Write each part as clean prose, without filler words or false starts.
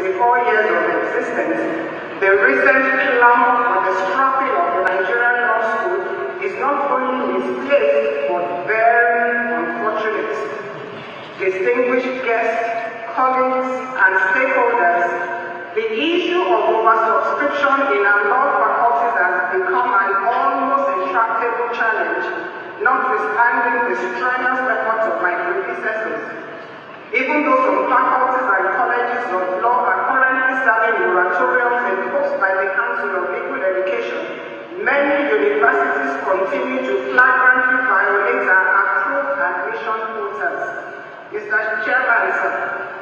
64 years of existence, the recent clamor for the scrapping of the Nigerian law school is not only misplaced but very unfortunate. Distinguished guests, colleagues, and stakeholders, the issue of oversubscription in our law faculties has become an almost intractable challenge, notwithstanding the strenuous efforts of my predecessors. Even though some faculties and colleges of law are currently serving moratoriums imposed by the Council of Legal Education, many universities continue to flagrantly violate our approved admission quotas. Mr. Chairman, sir,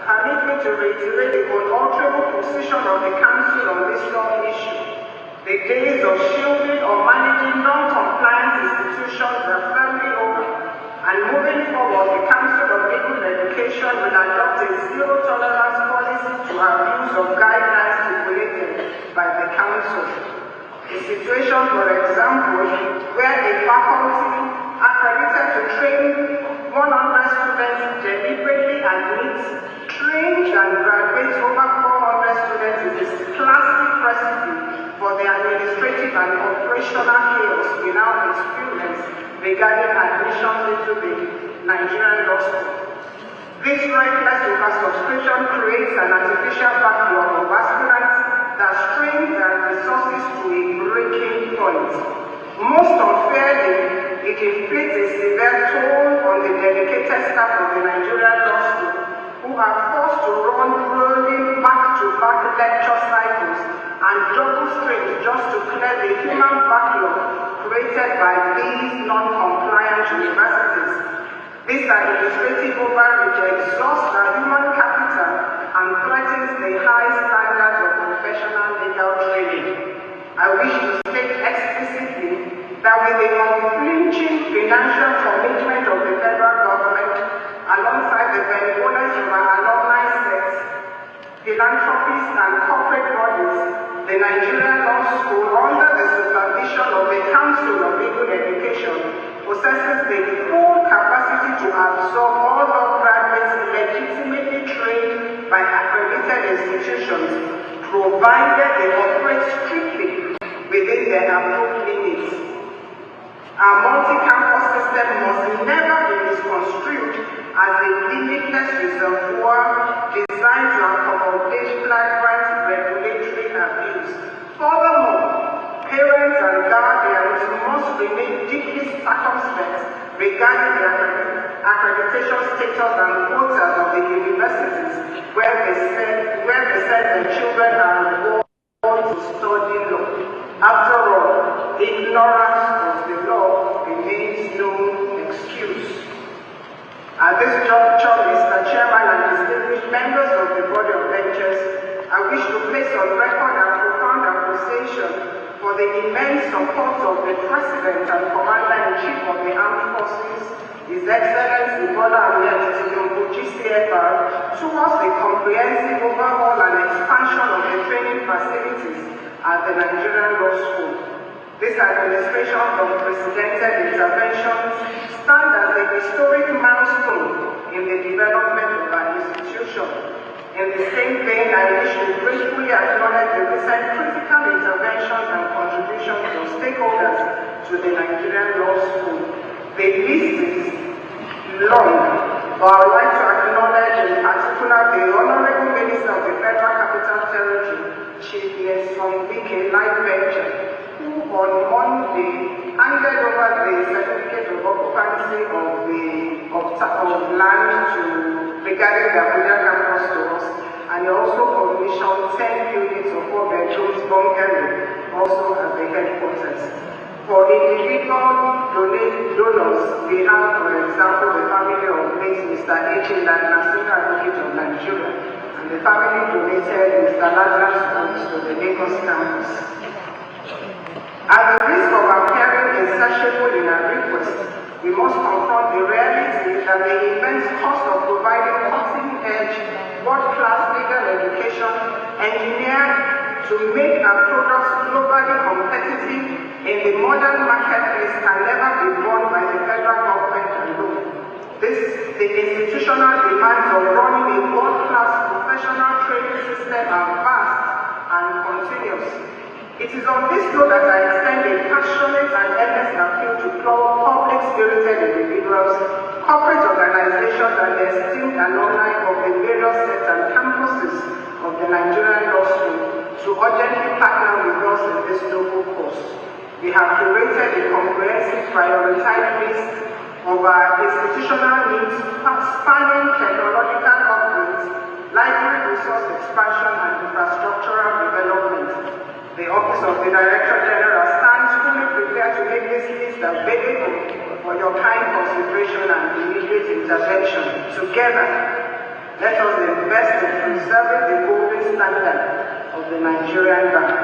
permit me to reiterate the unalterable position of the Council on this law issue. The days of shielding or managing non-compliant institutions are firmly over, and moving forward, the Council of Legal Education will adopt a zero-tolerance policy to abuse of guidelines stipulated by the Council. A situation, for example, where a faculty accredited to train 100 students deliberately admits, trains and graduates over 400 students is a classic recipe for the administrative and operational chaos we now experience regarding admissions into the Nigerian law school. This reckless oversubscription creates an artificial backlog of aspirants that strains their resources to a breaking point. Most unfairly, it inflicts a severe toll on the dedicated staff of the Nigerian law school, who are forced to run rolling back-to-back lecture cycles and double streams just to clear the human backlog created by these non-compliant universities. This administrative overreach exhausts our human capital and threatens the high standards of professional legal training. I wish to state explicitly that with the unflinching financial commitment of the federal government, alongside the benevolence of our alumni sets, philanthropists and corporate bodies, the Nigerian Law School, under the supervision of the Council of Legal Education, possesses the full capacity to absorb all law graduates legitimately trained by accredited institutions, provided they operate strictly within their approved limits. Our multi-campus system must never be misconstrued as a limitless reservoir designed to accommodate flagrant regulatory abuse. Furthermore, parents and guardians must remain deeply circumspect regarding the accreditation status and quotas of the universities where they said their children are born to study law. After all, ignorance of the law remains no excuse. At this juncture, Mr. Chairman and distinguished members of the Board of Lecturers, I wish to place on record our profound appreciation for the immense support of the President and Commander-in-Chief of the Armed Forces, His Excellency Bola Ahmed Tinubu GCFR, towards the comprehensive overhaul and expansion of the training facilities at the Nigerian Law School. This administration's unprecedented interventions stand as a historic milestone in the development of our institution. In the same vein, I wish to gratefully acknowledge the recent critical interventions and contributions of stakeholders to the Nigerian Law School. The list is long, but I would like to acknowledge in particular the Honorable Minister of the Federal Capital Territory, Chief Nyesom Wike Lightbencher, who on Monday handed over the certificate of occupancy of land regarding the Abuja campus to us, and he also commissioned 10 units of 4 bedrooms bungalow also at the headquarters. For individual donors, we have, for example, the family of late Mr. Ejin Nasika Advocate of Nigeria, and the family donated Mr. Lazarus Homes to the Lagos campus. At the risk of appearing insatiable in our request, we must confront the reality that the immense cost of providing cutting-edge, world-class legal education engineered to make our products globally competitive in the modern marketplace can never be borne by the federal government alone. The institutional demands of running a world-class professional training system system are vast and continuous. It is on this note that I extend a passionate and earnest appeal to public-spirited individuals, corporate organizations, and esteemed alumni of the various sets and campuses of the Nigerian Law School to urgently partner with us in this noble cause. We have curated a comprehensive prioritized list of our institutional needs spanning technological upgrades, library resource expansion, and infrastructural development. The Office of the Director General stands fully prepared to make this list available for your kind consideration and immediate intervention. Together, let us invest in preserving the golden standard of the Nigerian Bank.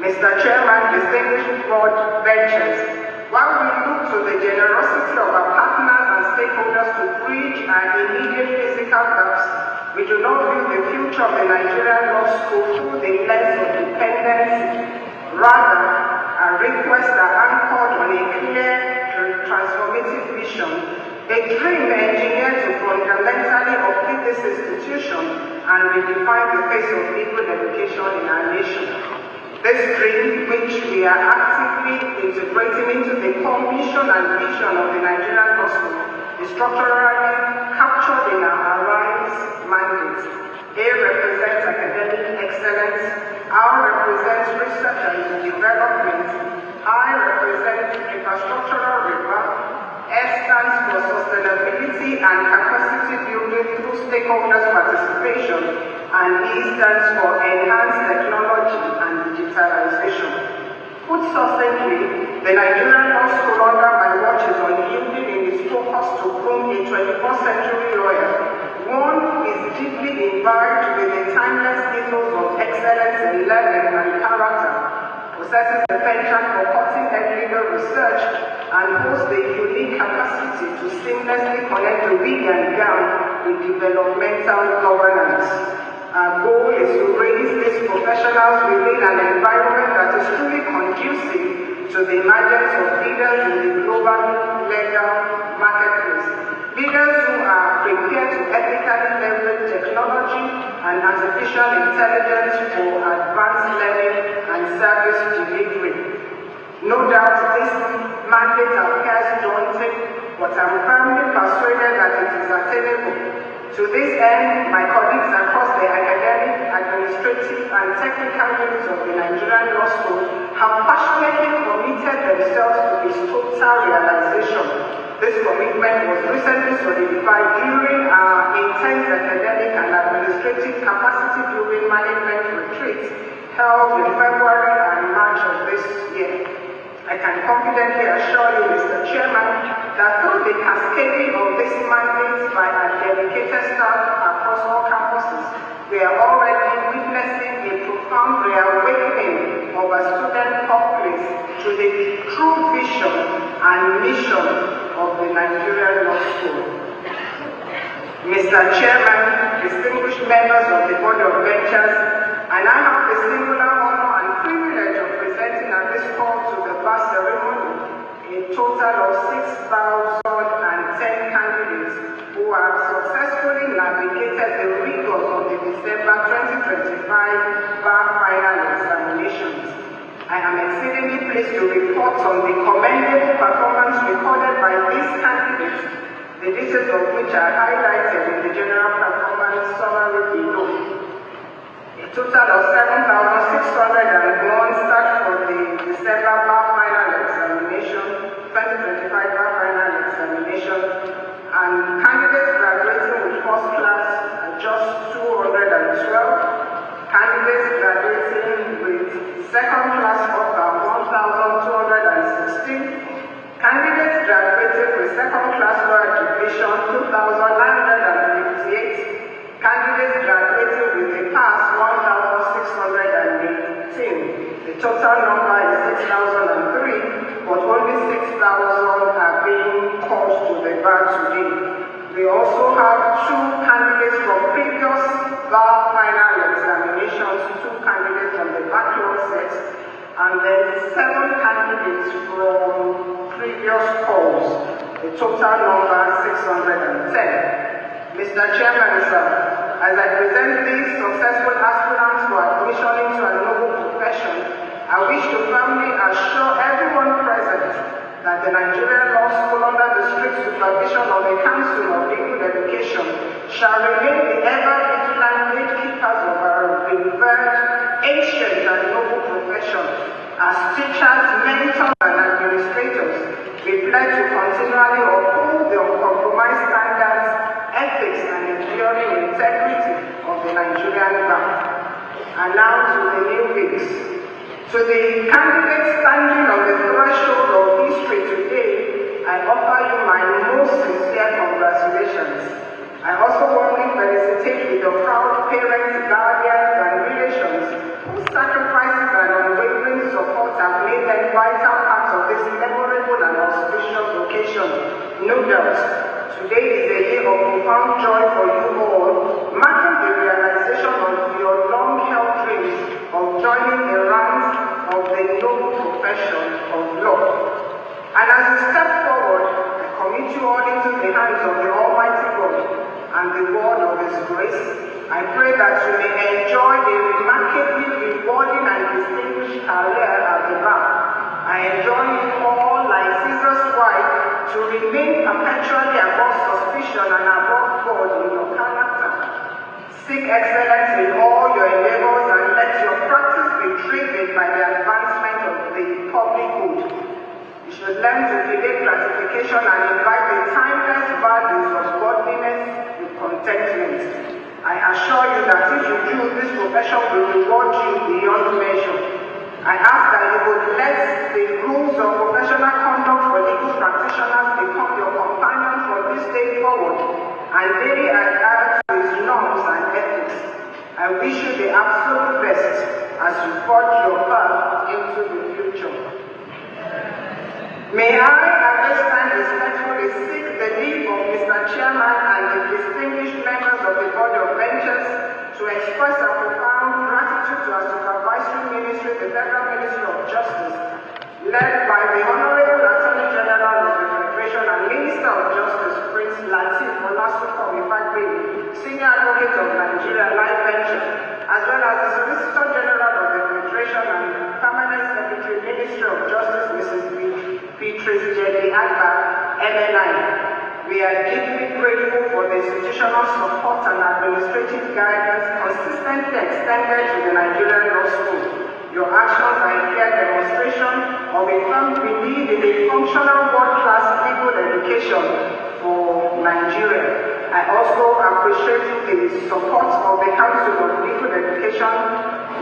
Mr. Chairman, distinguished board benchers, while we look to the generosity of our partners and stakeholders to bridge our immediate physical gaps, we do not view the future of the Nigerian Law School through the lens of dependency. Rather, our requests are anchored on a clear, transformative vision, a dream engineered to fundamentally uplift this institution and redefine the face of legal education in our nation. This dream, which we are actively integrating into the core mission and vision of the Nigerian Law School, is structurally captured in our Arise mandate. A represents academic excellence, R represents research and development, I represents infrastructural revamp, S stands for sustainability and capacity building through stakeholders' participation, and E stands for enhanced technology and digitalization. Put succinctly, the Nigerian Law School under my watch is unyielding in its focus to groom a 21st century lawyer. One is deeply imbibed with the timeless ethos of excellence in learning and character, possesses the penchant for cutting-edge legal research, and holds the unique capacity to seamlessly connect the wig and gown with developmental governance. Our goal is to raise these professionals within an environment that is truly conducive to the emergence of leaders in the global legal marketplace. Leaders who are prepared to ethically leverage technology and artificial intelligence for advanced learning and service delivery. No doubt this mandate appears daunting, but I'm firmly persuaded that it is attainable. To this end, my colleagues across the academic, administrative, and technical units of the Nigerian Law School have passionately committed themselves to its total realization. This commitment was recently solidified during our intense academic and administrative capacity building management retreat held in February and March of this year. I can confidently assure you, Mr. Chairman, that through the cascading of this mandate by our dedicated staff across all campuses, we are already witnessing a profound reawakening of our student populace to the true vision and mission of the Nigerian Law School. Mr. Chairman, distinguished members of the Board of Benchers, and I have the singular honor and privilege of presenting at this call to the bar ceremony a total of 6,010 candidates who have successfully navigated the rigors of the December 2025 bar final examinations. I am exceedingly pleased to report on the commendable performance recorded by these candidates, the details of which are highlighted in the general performance summary below. A total of 7,601 sat for the December bar final examination, 2025 bar final examination, and candidates graduating with first class are just 212. Candidates graduating with second class offer 1,216. Candidates graduating with second class law education 2,958. Candidates graduating with a pass 1,618. The total number is 6,003, but only 6,000 are being called to the bar today. We also have 2 candidates from previous bar final examinations, 2 candidates from the backlog set, and then 7 candidates from previous calls. The total number 610. Mr. Chairman, sir, as I present these successful aspirants for admission into a noble profession, I wish to firmly assure everyone present that the Nigerian Law School, under the strict supervision of the Council of Legal Education, shall remain the ever-vigilant gatekeepers of our revered, ancient and noble profession. As teachers, mentors and administrators, we pledge to continually uphold the uncompromised standards, ethics and enduring integrity of the Nigerian bar. And now to the new weeks. To the candidates standing on the threshold of history today, I offer you my most sincere congratulations. I also warmly felicitate with the proud parents, guardians, and relations whose sacrifices and unwavering support have made them vital parts of this memorable and auspicious occasion. No doubt, today is a year of profound joy for you all, marking the realization of your long-held dreams of joining the ranks of the noble profession of law. And as you step forward, I commit you all into the hands of the Almighty God and the word of His grace. I pray that you may enjoy a remarkably rewarding and distinguished career at the bar. I enjoin you all, like Caesar's wife, to remain perpetually above suspicion and above God in your character. Seek excellence in all your endeavors and let your practice be driven by the advancement of the public good. You should learn to delay gratification and invite the timeless values of godliness with contentment. I assure you that if you do, this profession will reward you beyond measure. I ask that you would let the rules of professional conduct for legal practitioners become your companion from this day forward, and daily adhere to its norms and ethics. I wish you the absolute best as you forge your path into the future. May I at this time respectfully seek the leave of Mr. Chairman and the distinguished members of the Board of Benchers to express a profound gratitude to our supervisory ministry, the Federal Ministry of Justice, led by the Honorable Attorney General of the Federation and Minister of Justice, Prince Lateef Olasupomi, Senior Advocate of Nigeria, Life Venture, as well as the Solicitor General of the Federation and Permanent Secretary, Ministry of Justice, Mrs. Beatrice Jedi Agba, MNI. We are deeply grateful for the institutional support and administrative guidance consistently extended to the Nigerian Law School. Your actions are a clear demonstration of a firm belief in a functional world-class legal education for Nigeria. I also appreciate the support of the Council of Legal Education,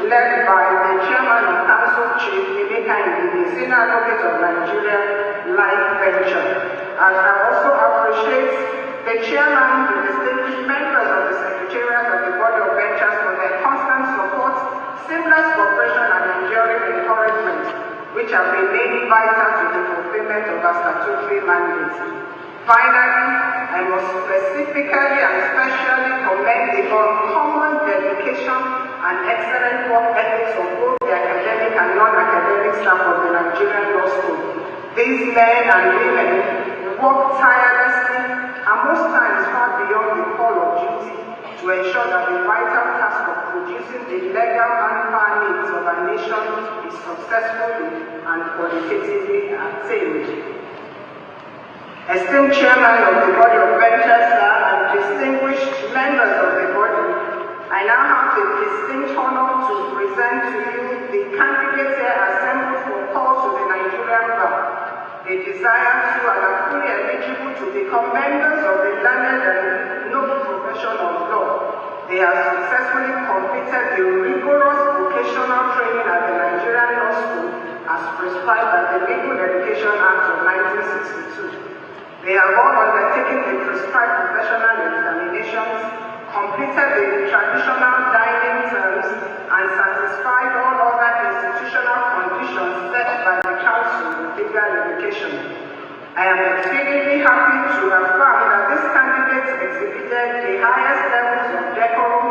led by the Chairman of Council, Chief Emeka Ndidi, Senior Advocate of Nigeria, Life Venture. And I also appreciate the Chairman, the distinguished members of the Secretariat of the Board of Benchers for their constant support, seamless cooperation and enduring encouragement, which have remained vital to the fulfillment of our statutory mandate. Finally, I must specifically and specially commend the uncommon dedication and excellent work ethics of both the academic and non-academic staff of the Nigerian Law School. These men and women work tirelessly and most times far beyond the call of duty to ensure that the vital task of producing the legal manpower needs of our nation is successfully and qualitatively attained. Esteemed Chairman of the Board of Benchers and distinguished members of the body, I now have the distinct honor to present to you the candidates here assembled for calls to the Nigerian bar. They desire to and are fully eligible to become members of the learned and noble profession of law. They have successfully completed the rigorous vocational training at the Nigerian Law School as prescribed by the Legal Education Act of 1962. They have all undertaken the prescribed professional examinations, completed the traditional dining terms, and satisfied all other institutional conditions set by the Council of Legal Education. I am exceedingly happy to affirm that these candidates exhibited the highest levels of decorum,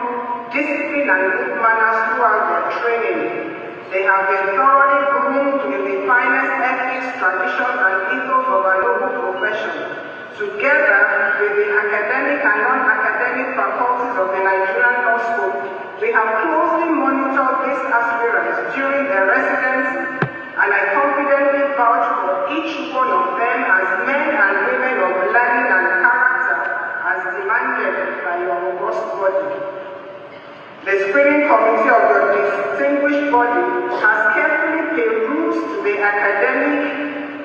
discipline, and good manners throughout their training. They have been thoroughly groomed in the finest ethics, traditions, and ethos of our noble profession. Together, The screening committee of the distinguished body has carefully perused the academic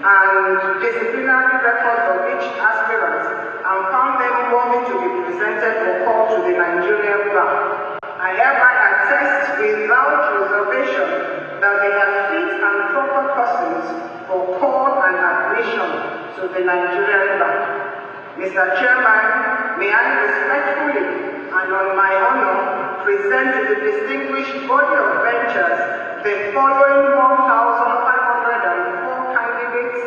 and disciplinary records of each aspirant and found them worthy to be presented or called to the Nigerian bar. I hereby attest without reservation that they are fit and proper persons for call and admission to the Nigerian bar. Mr. Chairman, may I respectfully and on my honor present to the distinguished body of benchers the following 1,504 candidates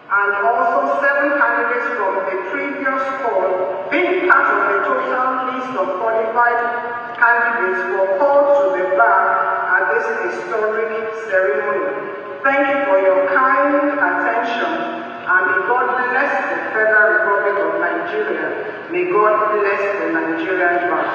and also 7 candidates from the previous call, being part of the total list of qualified candidates for call to the bar at this historic ceremony. Thank you for your kind attention, and may God bless the Federal Republic of Nigeria. May God bless the Nigerian bar.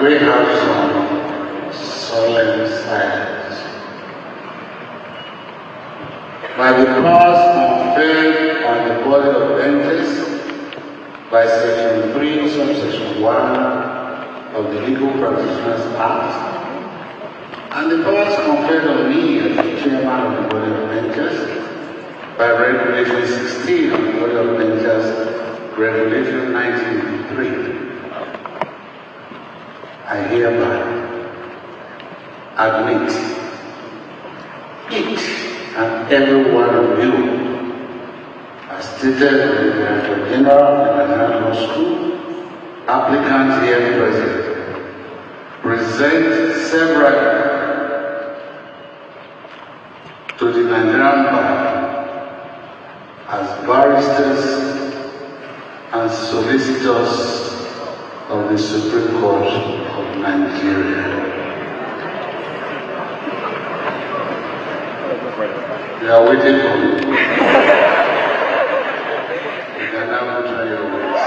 We have some solemn silence. By the powers conferred on the body of benches by Section 3, subsection 1 of the Legal Practitioners Act, and the powers conferred on me as the chairman of the body of benches by Regulation 16 of the body of benches, Regulation 1983. I hereby admit each and every one of you, as stated by the Director General of the Nigerian Law School, applicants here present severally to the Nigerian bar as barristers and solicitors of the Supreme Court of Nigeria. They are waiting for me. You can now try your words.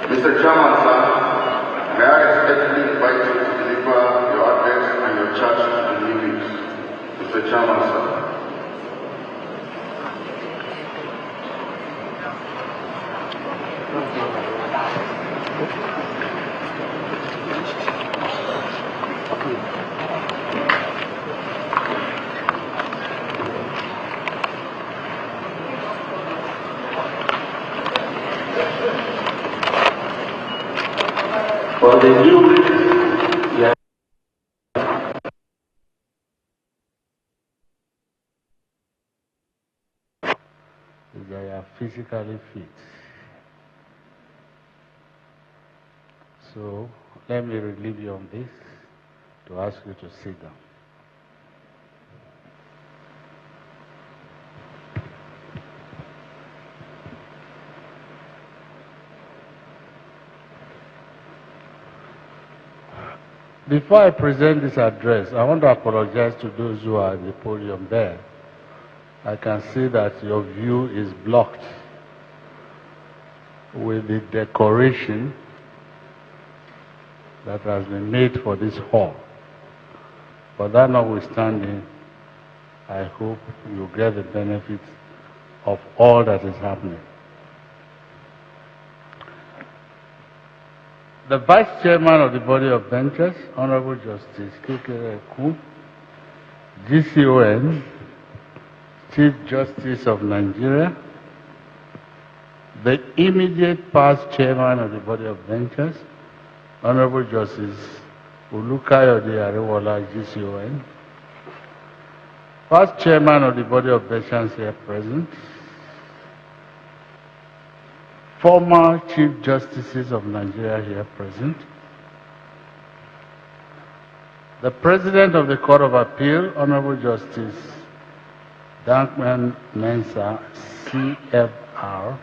Mr. Chairman, sir, may I respectfully invite you to deliver your address and your charge to the leaders. Mr. Chairman, sir. For the new is that you are physically fit. So let me relieve you on this to ask you to sit down. Before I present this address, I want to apologize to those who are at the podium there. I can see that your view is blocked with the decoration that has been made for this hall. But that notwithstanding, I hope you get the benefits of all that is happening. The Vice Chairman of the Body of Benchers, Honorable Justice Kekere Ekun, GCON, Chief Justice of Nigeria, the immediate past Chairman of the Body of Benchers, Honorable Justice Olukayode Ariwola, GCON, past Chairman of the Body of Benchers here present, former Chief Justices of Nigeria here present, the President of the Court of Appeal, Honorable Justice Dankman Mensah, CFR.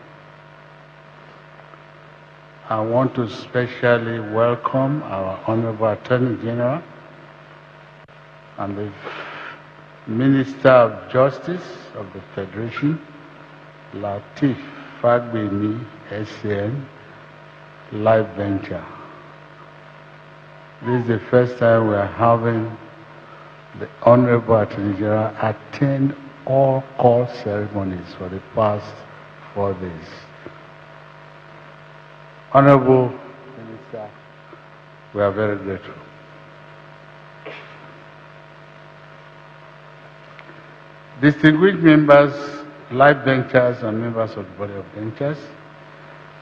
I want to specially welcome our Honorable Attorney General and the Minister of Justice of the Federation, Lateef Fagbemi, SCN, Live Venture. This is the first time we are having the Honorable Attorney General attend all court ceremonies for the past 4 days. Honorable Minister, we are very grateful. Distinguished members, live benchers, and members of the Body of Benchers,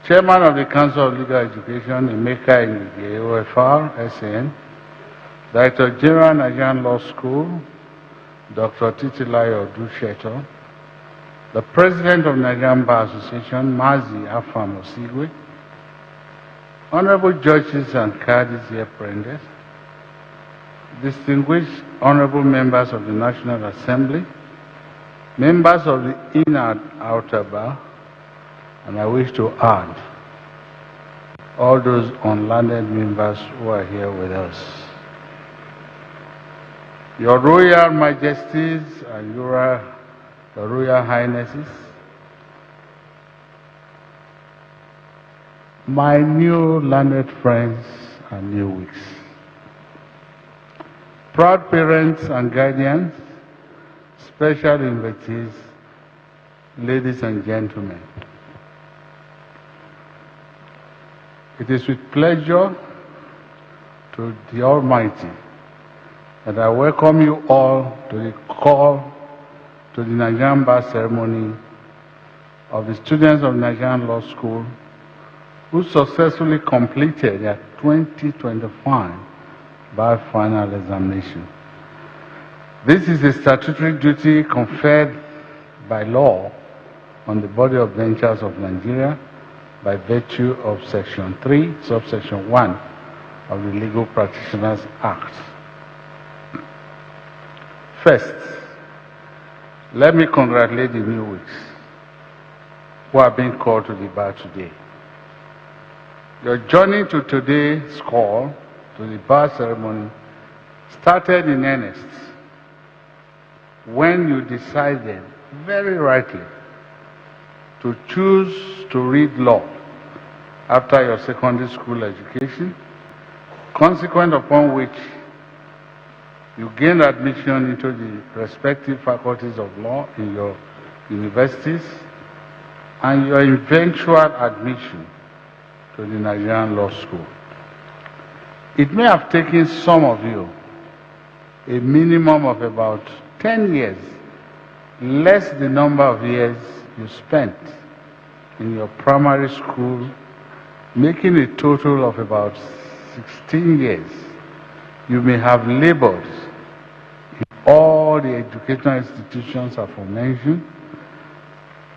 Chairman of the Council of Legal Education, Emeka Ingige, OFR, SAN, Director General, Nigerian Law School, Dr. Titilayo Odusheto, the President of Nigerian Bar Association, Mazi Afam Osigwe, Honorable Judges and Cadis here present, distinguished Honorable Members of the National Assembly, members of the Inner and Outer Bar, and I wish to add all those unlearned members who are here with us. Your Royal Majesties and your Royal Highnesses, my new learned friends and new weeks, proud parents and guardians, special invitees, ladies and gentlemen. It is with pleasure to the Almighty that I welcome you all to the call to the Nigerian Bar ceremony of the students of Nigerian Law School who successfully completed their 2025 Bar final examination. This is a statutory duty conferred by law on the Body of Benchers of Nigeria by virtue of Section 3, Subsection 1 of the Legal Practitioners Act. First, let me congratulate the new weeks who are being called to the bar today. Your journey to today's call to the bar ceremony started in earnest when you decided, very rightly, to choose to read law after your secondary school education, consequent upon which you gained admission into the respective faculties of law in your universities and your eventual admission to the Nigerian Law School. It may have taken some of you a minimum of about 10 years, less the number of years you spent in your primary school, making a total of about 16 years. You may have labored in all the educational institutions aforementioned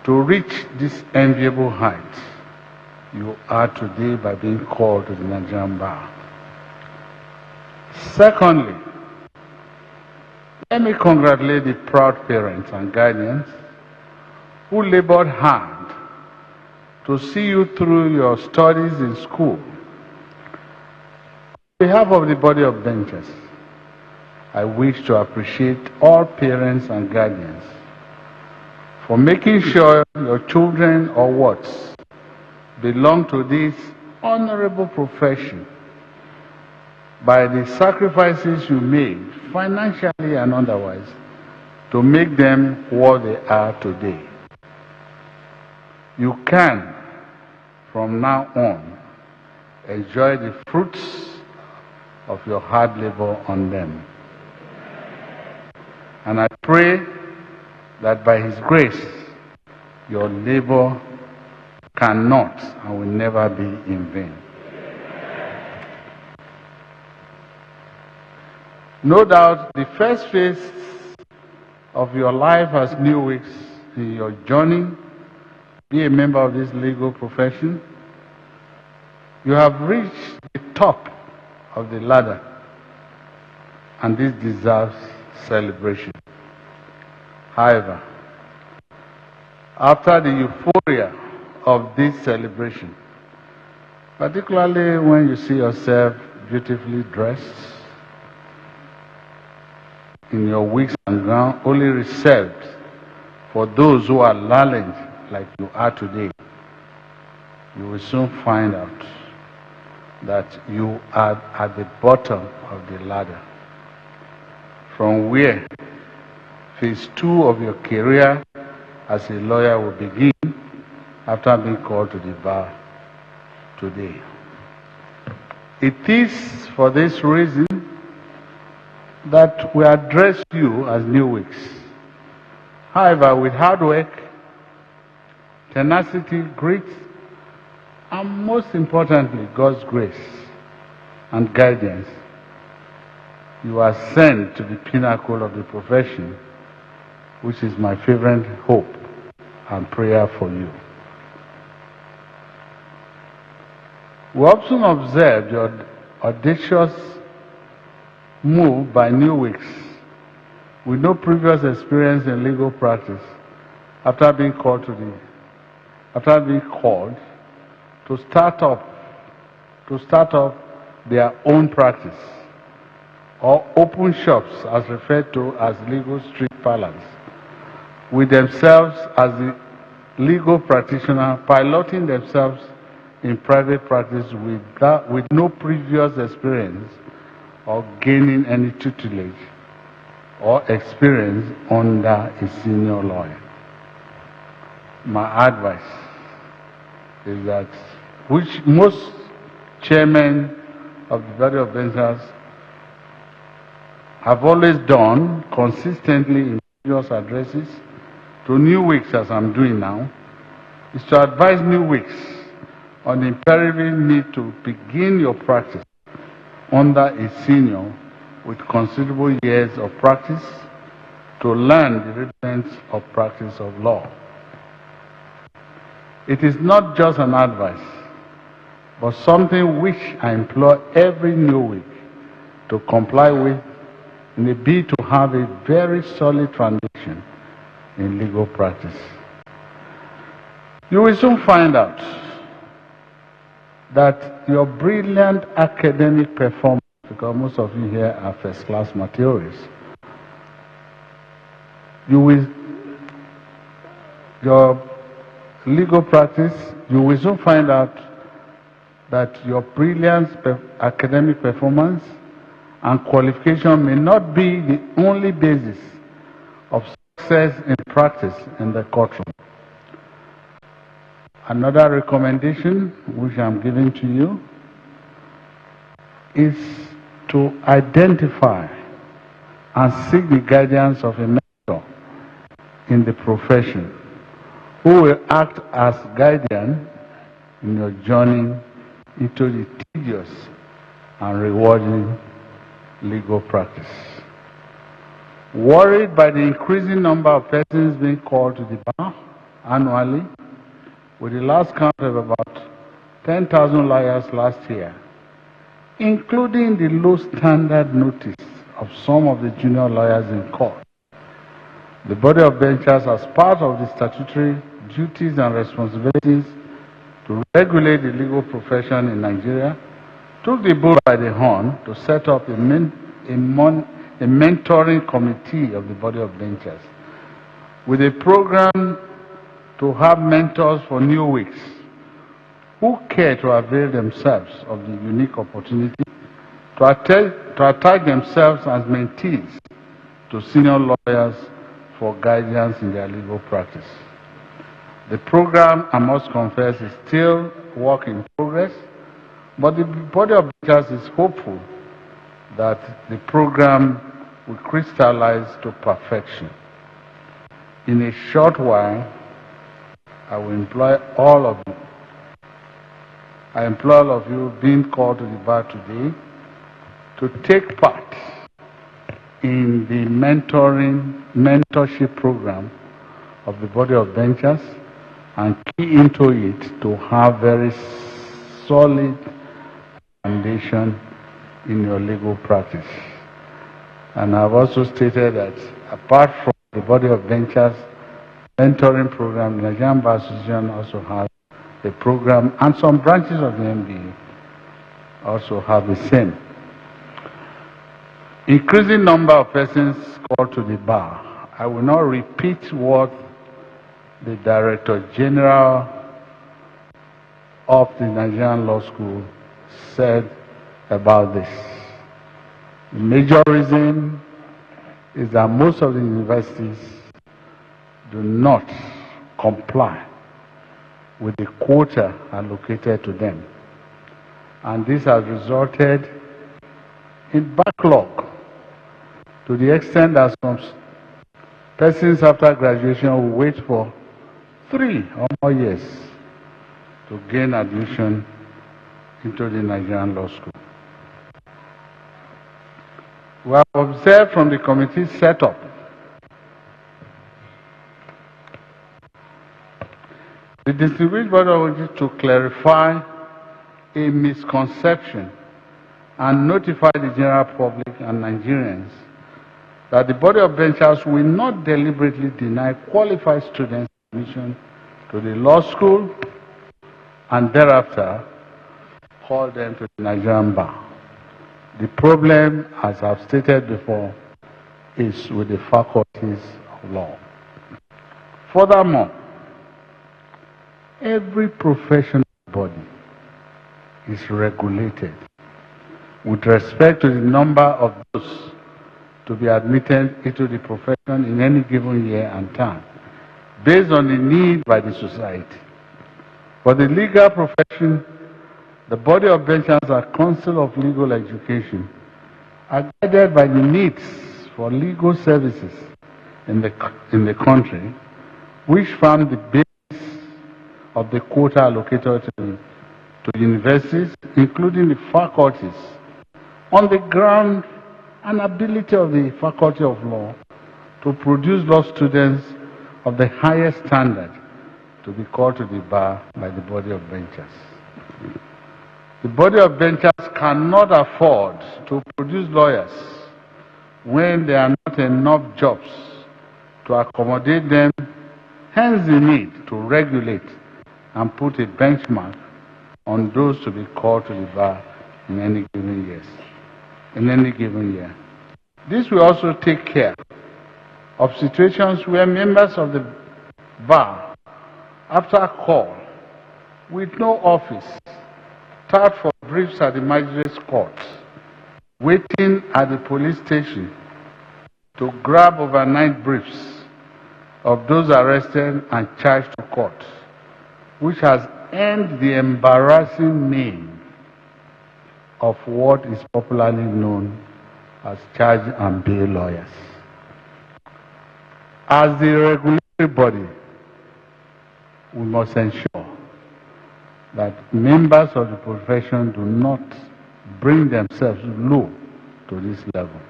to reach this enviable height you are today by being called to the Nigerian bar. Secondly, let me congratulate the proud parents and guardians who labored hard to see you through your studies in school. On behalf of the body of benchers, I wish to appreciate all parents and guardians for making sure your children or wards belong to this honorable profession by the sacrifices you made, financially and otherwise, to make them what they are today. You can, from now on, enjoy the fruits of your hard labor on them. And I pray that by His grace, your labor cannot and will never be in vain. No doubt the first phase of your life as new weeks in your journey, be a member of this legal profession, you have reached the top of the ladder, and this deserves celebration. However, after the euphoria of this celebration, particularly when you see yourself beautifully dressed in your wigs and gown, only reserved for those who are lolling like you are today, you will soon find out that you are at the bottom of the ladder, from where phase 2 of your career as a lawyer will begin after being called to the bar today. It is for this reason that we address you as new weeks. However, with hard work, tenacity, grit, and most importantly, God's grace and guidance, you are sent to the pinnacle of the profession, which is my fervent hope and prayer for you. We often observe your audacious move by new weeks with no previous experience in legal practice after being called to start up their own practice or open shops as referred to as legal street parlors, with themselves as the legal practitioner piloting themselves in private practice with no previous experience or gaining any tutelage or experience under a senior lawyer. My advice is that, which most chairmen of the body of benchers have always done consistently in previous addresses to new weeks, as I'm doing now, is to advise new weeks on the imperative need to begin your practice under a senior with considerable years of practice to learn the rudiments of practice of law. It is not just an advice, but something which I implore every new week to comply with in a bid to have a very solid foundation in legal practice. You will soon find out that your brilliant academic performance, because most of you here are first-class materials, your legal practice, you will soon find out that your brilliant academic performance and qualification may not be the only basis of success in practice in the courtroom. Another recommendation which I'm giving to you is to identify and seek the guidance of a mentor in the profession who will act as guardian in your journey into the tedious and rewarding legal practice. Worried by the increasing number of persons being called to the bar annually, with the last count of about 10,000 lawyers last year, including the low standard notice of some of the junior lawyers in court. The body of benchers, as part of the statutory duties and responsibilities to regulate the legal profession in Nigeria, took the bull by the horn to set up a mentoring committee of the body of benchers with a program to have mentors for new weeks who care to avail themselves of the unique opportunity to attach themselves as mentees to senior lawyers for guidance in their legal practice. The program, I must confess, is still work in progress, but the body of benchers is hopeful that the program will crystallize to perfection. In a short while, I will employ all of you. I implore all of you being called to the bar today to take part in the mentorship program of the body of benchers and key into it to have very solid foundation in your legal practice. And I've also stated that apart from the body of benchers mentoring program, the Nigerian Bar Association also has a program, and some branches of the MBA also have the same. Increasing number of persons called to the bar. I will not repeat what the Director General of the Nigerian Law School said about this. The major reason is that most of the universities do not comply with the quota allocated to them. And this has resulted in backlog to the extent that some persons after graduation will wait for 3 or more years to gain admission into the Nigerian Law School. We have observed from the committee setup the distinguished body wanted to clarify a misconception and notify the general public and Nigerians that the body of benchers will not deliberately deny qualified students admission to the law school and thereafter call them to the Nigerian bar. The problem, as I've stated before, is with the faculties of law. Furthermore, every professional body is regulated with respect to the number of those to be admitted into the profession in any given year and time, based on the need by the society. For the legal profession, the body of benchers and Council of Legal Education are guided by the needs for legal services in the country, which form the basis of the quota allocated to universities, including the faculties, on the ground and ability of the Faculty of Law to produce law students of the highest standard to be called to the bar by the body of benchers. The body of benchers cannot afford to produce lawyers when there are not enough jobs to accommodate them, hence the need to regulate and put a benchmark on those to be called to the bar in any given year. This will also take care of situations where members of the bar, after a call, with no office, start for briefs at the magistrate's court, waiting at the police station to grab overnight briefs of those arrested and charged to court, which has earned the embarrassing name of what is popularly known as charge and bail lawyers. As the regulatory body, we must ensure that members of the profession do not bring themselves low to this level.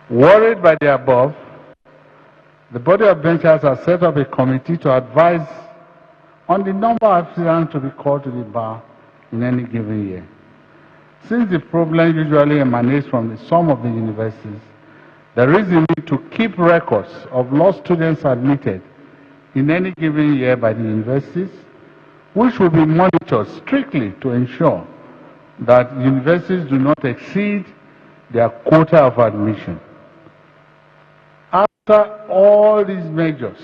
Worried by the above, The body of benchers has set up a committee to advise on the number of aspirants to be called to the bar in any given year. Since the problem usually emanates from the sum of the universities, there is a need to keep records of law students admitted in any given year by the universities, which will be monitored strictly to ensure that universities do not exceed their quota of admission. After all these measures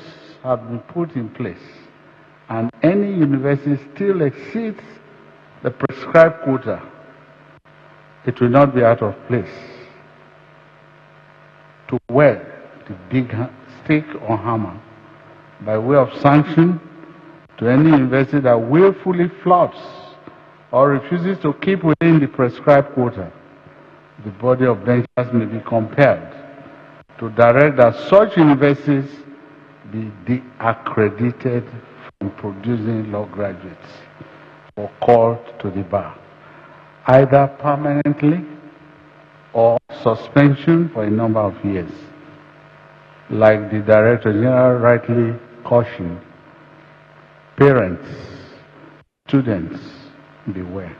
have been put in place, and any university still exceeds the prescribed quota, it will not be out of place to wear the big stick or hammer by way of sanction to any university that willfully flouts or refuses to keep within the prescribed quota. The body of benchers may be compelled to direct that such universities be de-accredited from producing law graduates or called to the bar, either permanently or suspension for a number of years. Like the Director General rightly cautioned, parents, students, beware.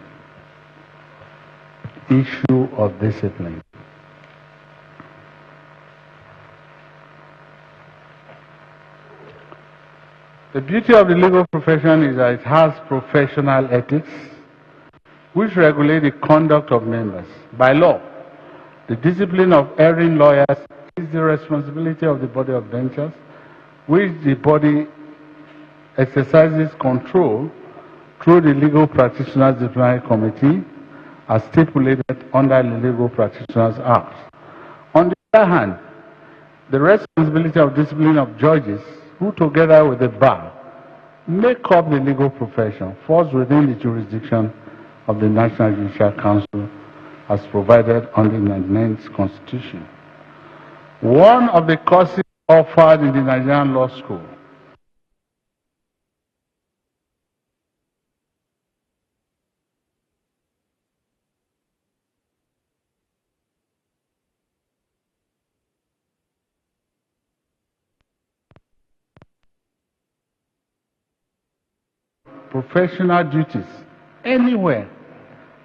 Issue of discipline. The beauty of the legal profession is that it has professional ethics which regulate the conduct of members. By law, the discipline of erring lawyers is the responsibility of the body of benchers, which the body exercises control through the Legal Practitioners Disciplinary Committee as stipulated under the Legal Practitioners Act. On the other hand, the responsibility of discipline of judges who together with the bar make up the legal profession falls within the jurisdiction of the National Judicial Council as provided under the 99th Constitution. One of the courses offered in the Nigerian Law School professional duties anywhere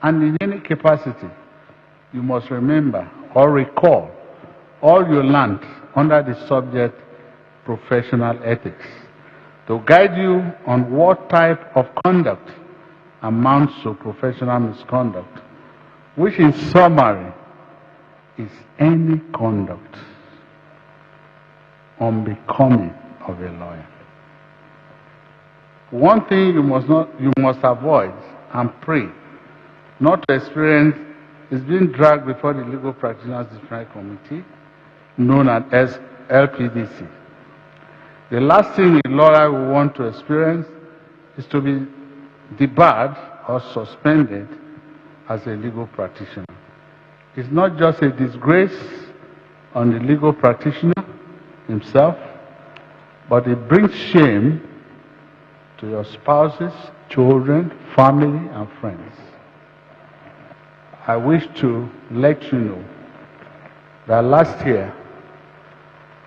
and in any capacity, you must remember or recall all you learned under the subject professional ethics to guide you on what type of conduct amounts to professional misconduct, which in summary is any conduct unbecoming of a lawyer. One thing you must avoid and pray not to experience is being dragged before the Legal Practitioners Disciplinary Committee, known as LPDC. The last thing a lawyer will want to experience is to be debarred or suspended as a legal practitioner. It's not just a disgrace on the legal practitioner himself, but it brings shame to your spouses, children, family, and friends. I wish to let you know that last year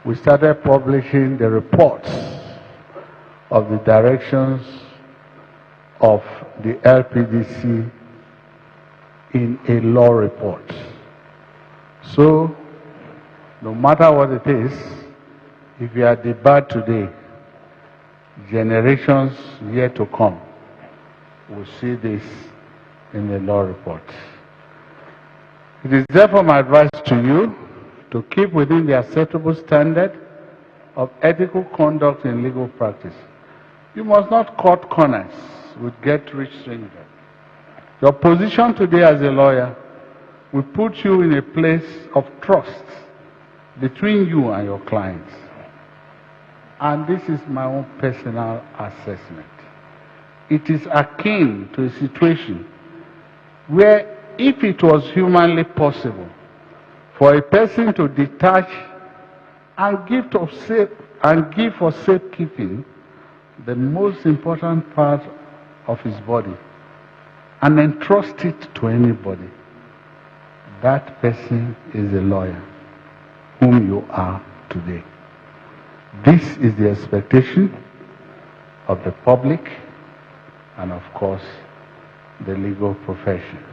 we started publishing the reports of the directions of the LPDC in a law report. So, no matter what it is, if you are debarred today, generations yet to come will see this in the law report. It is therefore my advice to you to keep within the acceptable standard of ethical conduct in legal practice. You must not cut corners with get-rich strangers. Your position today as a lawyer will put you in a place of trust between you and your clients. And this is my own personal assessment. It is akin to a situation where if it was humanly possible for a person to detach and give for safekeeping the most important part of his body and entrust it to anybody, that person is a lawyer whom you are today. This is the expectation of the public and, of course, the legal profession.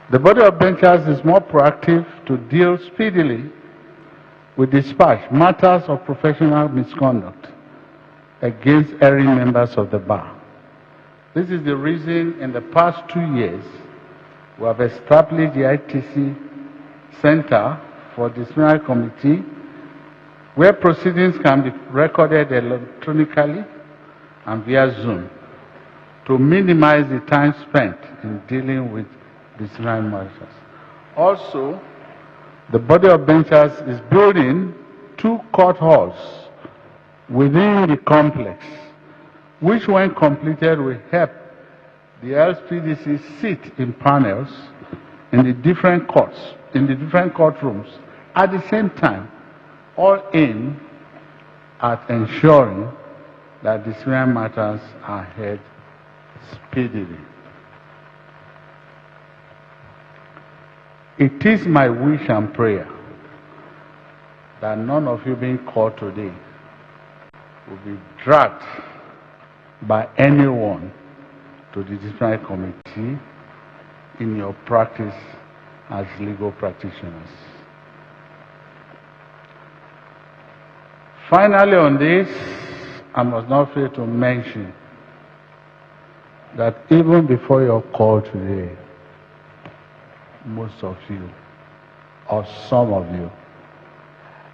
The body of benchers is more proactive to deal speedily with dispatch matters of professional misconduct against erring members of the bar. This is the reason in the past 2 years we have established the ITC Center for Disciplinary Committee, where proceedings can be recorded electronically and via Zoom to minimize the time spent in dealing with disciplinary matters. Also, the body of benchers is building 2 court halls within the complex, which when completed will help the LSPDC sit in panels in the different courts, in the different courtrooms at the same time, all aimed at ensuring that disciplinary matters are heard speedily. It is my wish and prayer that none of you being called today will be dragged by anyone to the disciplinary committee in your practice as legal practitioners. Finally, on this, I must not fail to mention that even before your call today, most of you, or some of you,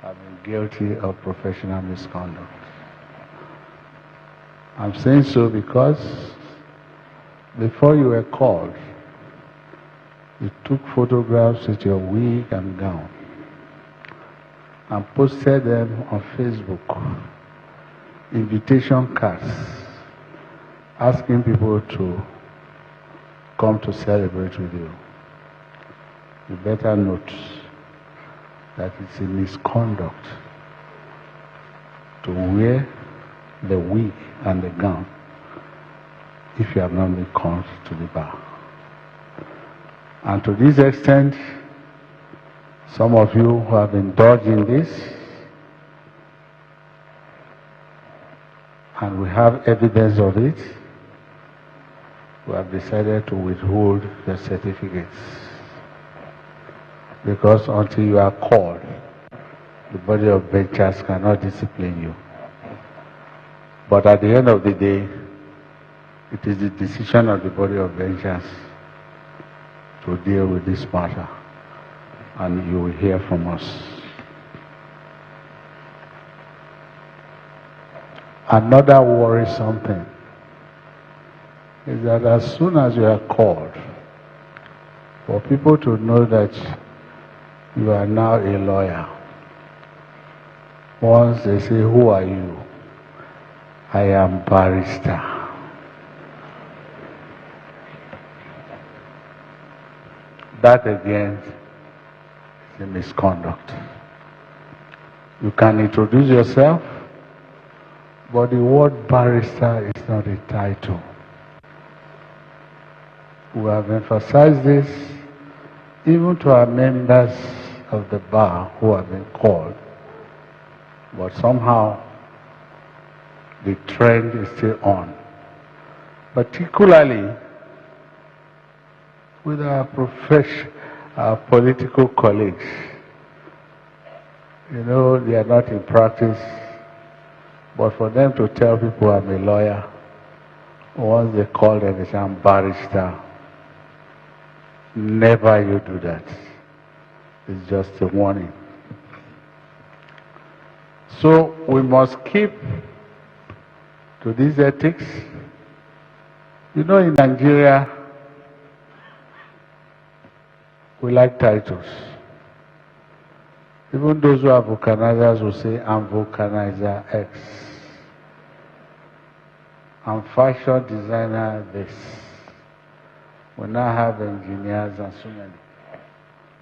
have been guilty of professional misconduct. I'm saying so because before you were called, you took photographs with your wig and gown and posted them on Facebook, invitation cards, asking people to come to celebrate with you. You better note that it's a misconduct to wear the wig and the gown if you have not been called to the bar. And to this extent, some of you who have indulged in this, and we have evidence of it, we have decided to withhold your certificates. Because until you are called, the body of benchers cannot discipline you. But at the end of the day, it is the decision of the body of benchers to deal with this matter, and you will hear from us. Another worrisome thing is that as soon as you are called, for people to know that you are now a lawyer, once they say, "Who are you?" "I am barrister." That again is a misconduct. You can introduce yourself, but the word barrister is not a title. We have emphasized this even to our members of the bar who have been called, but somehow the trend is still on, particularly with our political colleagues. You know, they are not in practice, but for them to tell people I'm a lawyer, once they call them, they say I'm barrister. Never you do that. It's just a warning. So we must keep to these ethics. You know, in Nigeria, we like titles. Even those who are vulcanizers will say, I'm vulcanizer X. I'm fashion designer this. We now have engineers and so many.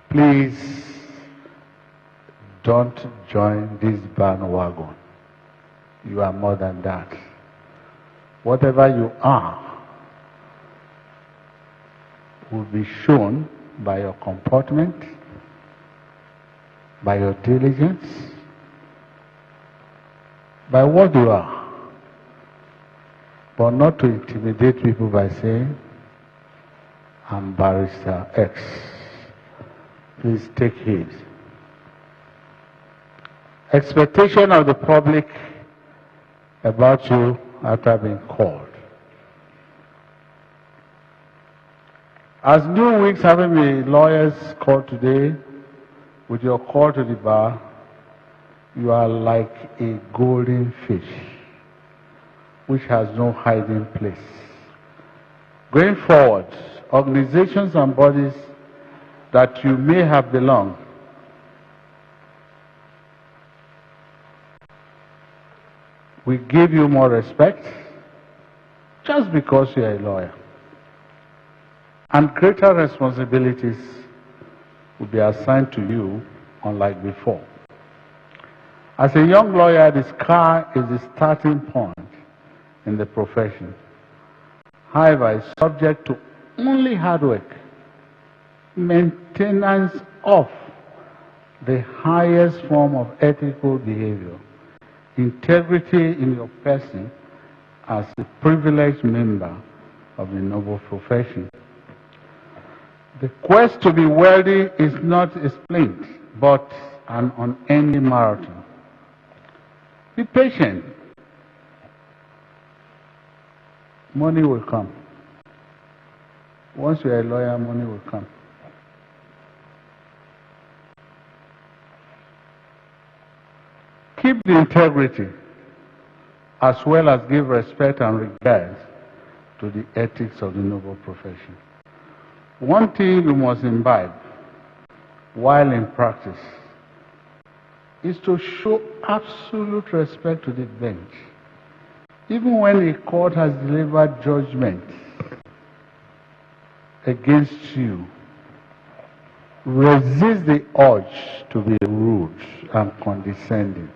Please don't join this bandwagon. You are more than that. Whatever you are will be shown by your comportment, by your diligence, by what you are, but not to intimidate people by saying, I'm Barrister X. Please take heed. Expectation of the public about you after being called. As new weeks having the lawyers called today, with your call to the bar, you are like a golden fish which has no hiding place. Going forward, organizations and bodies that you may have belonged will give you more respect just because you are a lawyer. And greater responsibilities will be assigned to you unlike before. As a young lawyer, the scar is the starting point in the profession. However, it's subject to only hard work, maintenance of the highest form of ethical behavior, integrity in your person as a privileged member of the noble profession. The quest to be wealthy is not a sprint, but an unending marathon. Be patient. Money will come. Once you're a lawyer, money will come. Keep the integrity, as well as give respect and regard to the ethics of the noble profession. One thing you must imbibe while in practice is to show absolute respect to the bench. Even when a court has delivered judgment against you, resist the urge to be rude and condescending.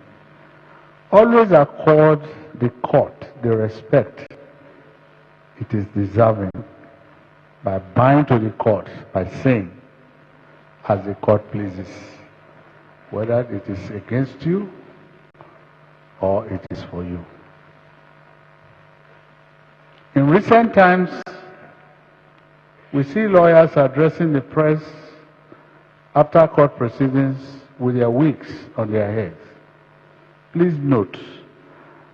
Always accord the court the respect it is deserving by bowing to the court, by saying, as the court pleases, whether it is against you or it is for you. In recent times, we see lawyers addressing the press after court proceedings with their wigs on their heads. Please note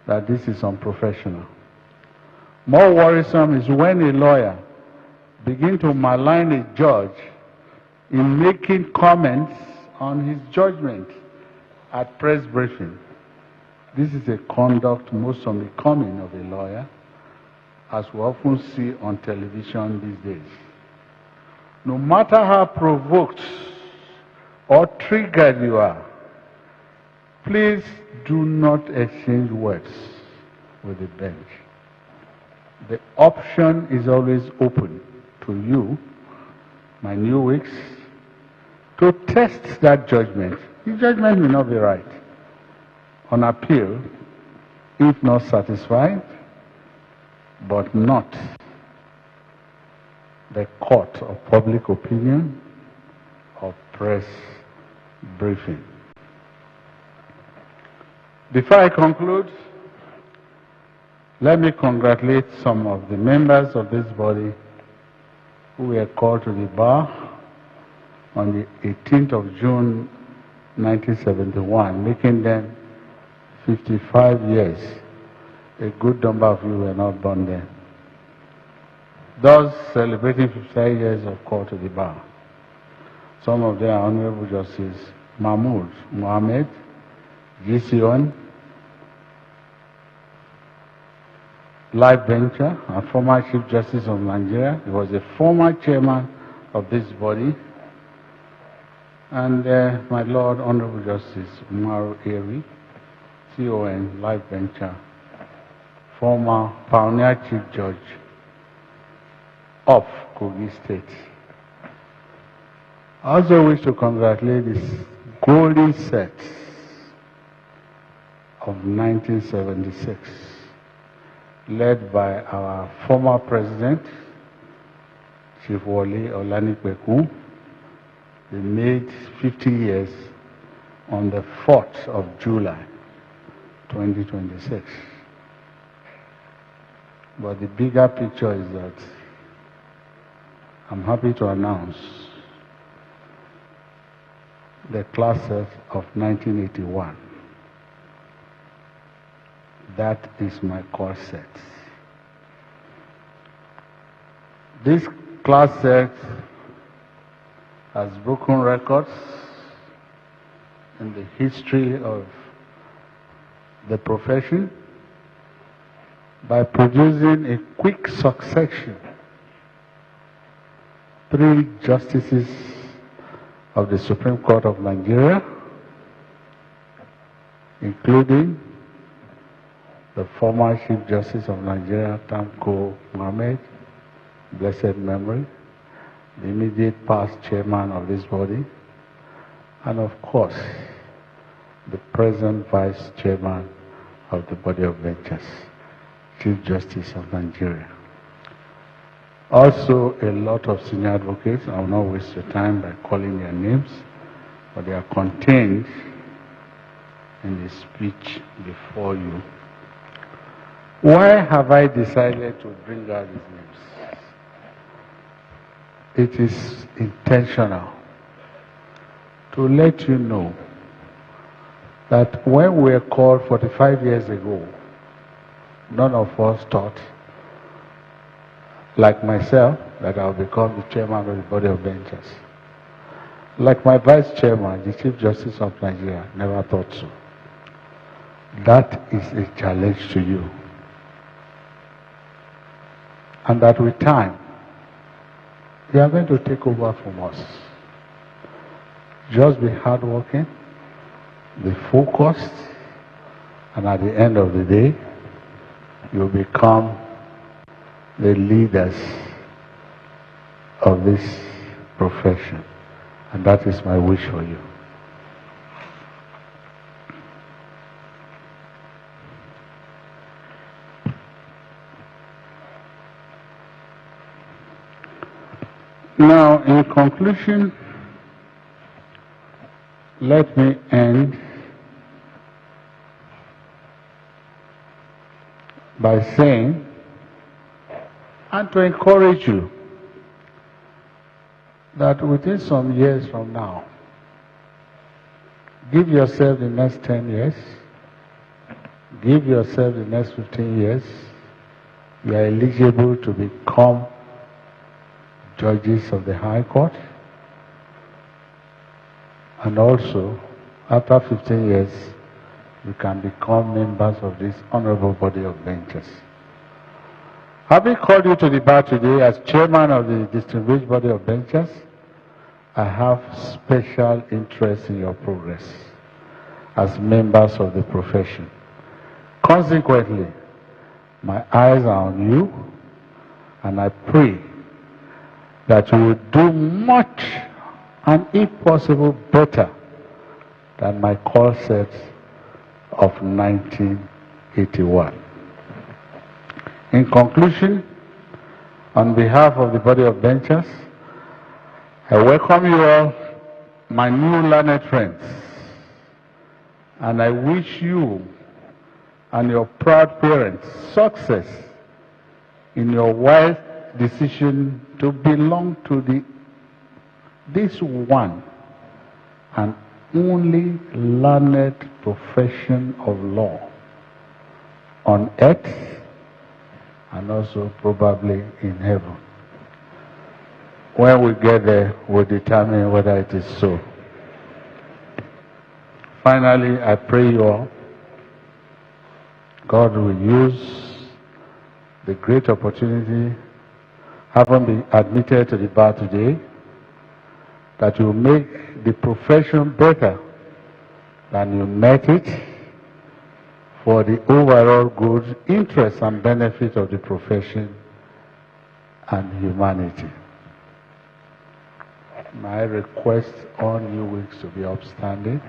that this is unprofessional. More worrisome is when a lawyer begins to malign a judge in making comments on his judgment at press briefing. This is a conduct most unbecoming of a lawyer, as we often see on television these days. No matter how provoked or triggered you are, please do not exchange words with the bench. The option is always open to you, my new weeks, to test that judgment. The judgment will not be right. On appeal, if not satisfied, but not the court of public opinion or press briefing. Before I conclude, let me congratulate some of the members of this body who were called to the bar on the 18th of June 1971, making them 55 years. A good number of you were not born then. Thus, celebrating 55 years of call to the bar. Some of them are Honorable Justice Mahmoud Mohammed, Gision, life bencher and former Chief Justice of Nigeria. He was a former chairman of this body. And my Lord Honorable Justice Umaru Eri, CON, life bencher, former pioneer Chief Judge of Kogi State. I also wish to congratulate this golden set of 1976, led by our former president, Chief Wole Olanipekun. They made 50 years on the 4th of July, 2026. But the bigger picture is that I'm happy to announce the classes of 1981. That is my core set. This class set has broken records in the history of the profession by producing a quick succession. 3 justices of the Supreme Court of Nigeria, including the former Chief Justice of Nigeria, Tanko Mohammed, blessed memory, the immediate past chairman of this body, and of course, the present vice chairman of the body of benchers, Chief Justice of Nigeria. Also, a lot of senior advocates. I will not waste your time by calling their names, but they are contained in the speech before you. Why have I decided to bring out these names? It is intentional to let you know that when we were called 45 years ago, none of us thought, like myself, that I'll become the chairman of the body of benchers. Like my vice chairman, the Chief Justice of Nigeria, never thought so. That is a challenge to you. And that with time, they are going to take over from us. Just be hardworking, be focused, and at the end of the day, you'll become the leaders of this profession. And that is my wish for you. Now, in conclusion, let me end by saying, and to encourage you, that within some years from now, give yourself the next 10 years, give yourself the next 15 years, you are eligible to become judges of the High Court, and also, after 15 years, you can become members of this honorable body of benchers. Having called you to the bar today as chairman of the distinguished body of benchers, I have special interest in your progress as members of the profession. Consequently, my eyes are on you, and I pray that you will do much, and if possible, better than my call set of 1981. In conclusion, on behalf of the body of benchers, I welcome you all, my new learned friends, and I wish you and your proud parents success in your wise decision to belong to this one and only learned profession of law on earth and also probably in heaven. When we get there, we'll determine whether it is so. Finally, I pray you all, God will use the great opportunity having been admitted to the bar today, that you make the profession better than you met it, for the overall good interest and benefit of the profession and humanity. May I request all new weeks to be upstanding.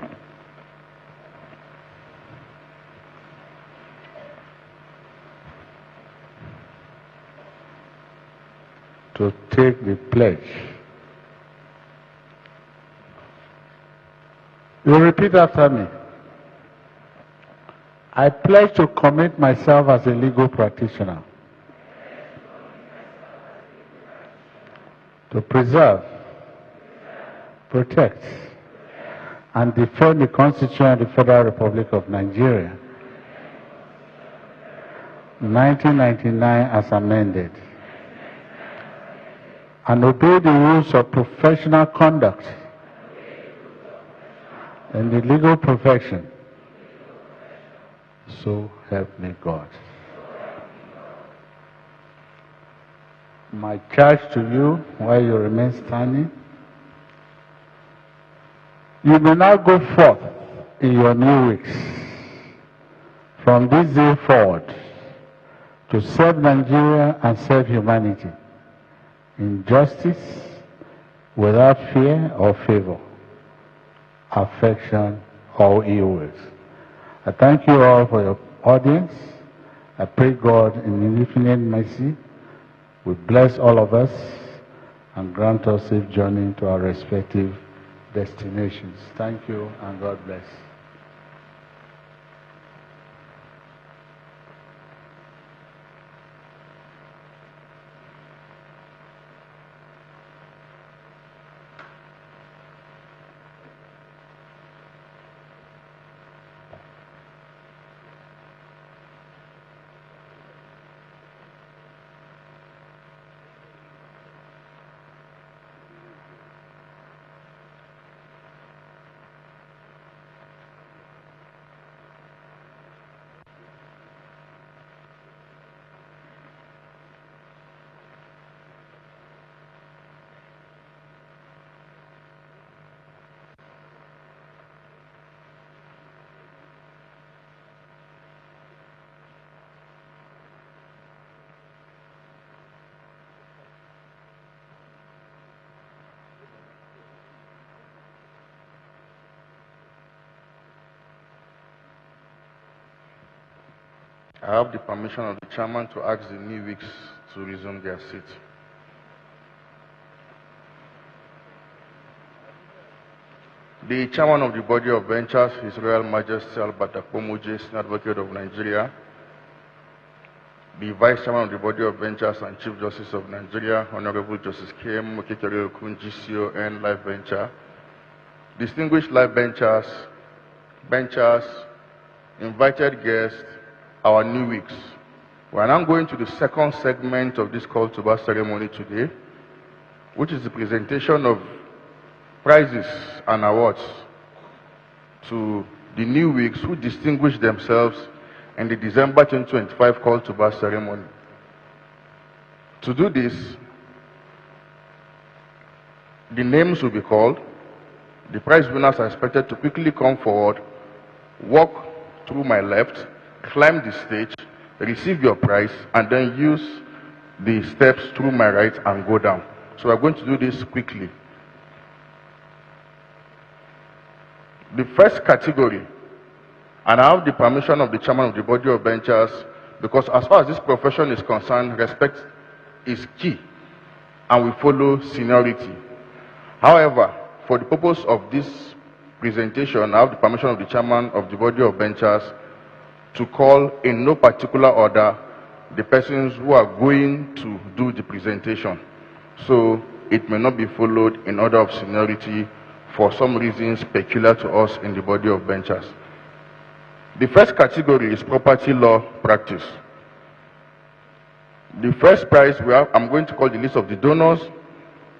To take the pledge. You repeat after me. I pledge to commit myself as a legal practitioner to preserve, protect, and defend the Constitution of the Federal Republic of Nigeria, 1999 as amended, and obey the rules of professional conduct in the legal profession. So help me God. My charge to you, while you remain standing, you may now go forth in your new weeks from this day forward to serve Nigeria and serve humanity in justice, without fear or favor, affection or ill will. I thank you all for your audience. I pray God in His infinite mercy will bless all of us and grant us safe journey to our respective destinations. Thank you and God bless. I have the permission of the chairman to ask the new weeks to resume their seat. The chairman of the body of benchers, His Royal Majesty Albert Akpomoje, Senior Advocate of Nigeria, the vice chairman of the body of benchers and Chief Justice of Nigeria, Honorable Justice K.M. Okekere Okun, GCON, Life Bencher, distinguished life benchers, invited guests, our new weeks. We are now going to the second segment of this call to bar ceremony today, which is the presentation of prizes and awards to the new weeks who distinguished themselves in the December 2025 call to bar ceremony. To do this, the names will be called. The prize winners are expected to quickly come forward, walk through my left, climb the stage, receive your prize, and then use the steps through my right and go down. So we're going to do this quickly. The first category, and I have the permission of the chairman of the body of benchers, because as far as this profession is concerned, respect is key, and we follow seniority. However, for the purpose of this presentation, I have the permission of the chairman of the body of benchers to call in no particular order the persons who are going to do the presentation. So it may not be followed in order of seniority for some reasons peculiar to us in the body of benchers. The first category is property law practice. The first prize we have, I'm going to call the list of the donors,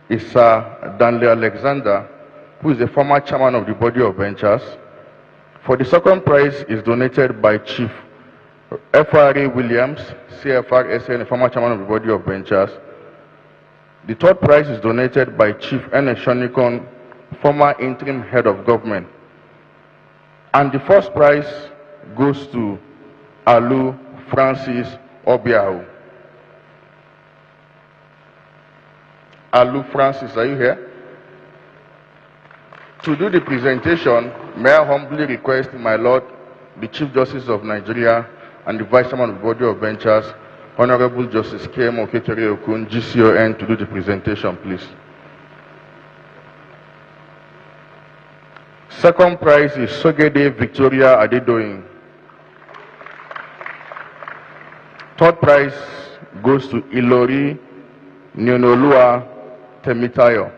is Sir Danley Alexander, who is the former chairman of the body of benchers. For the second prize is donated by Chief F.R.A. Williams, CFR-SN, former chairman of the body of benchers. The third prize is donated by Chief N. Shonikon, former interim head of government. And the first prize goes to Alu Francis Obiahu. Alu Francis, are you here? To do the presentation, may I humbly request my Lord, the Chief Justice of Nigeria and the Vice Chairman of the Body of Benchers, Honorable Justice K.M. Okekere Okun, GCON, to do the presentation, please. Second prize is Sogede Victoria Adedoyin. Third prize goes to Ilori Nionolua Temitayo.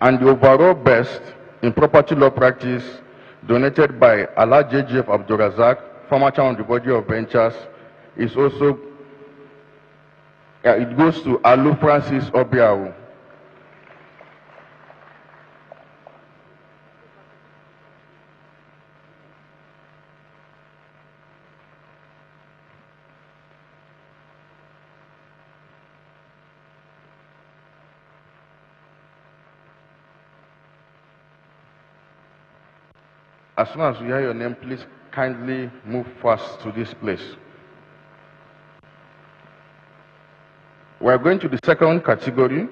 And the overall best in property law practice, donated by Ala JGF Abdurazak, former chairman of the Body of Ventures, is also, it goes to Alu Francis Obiawu. As soon as you hear your name, please kindly move fast to this place. We are going to the second category.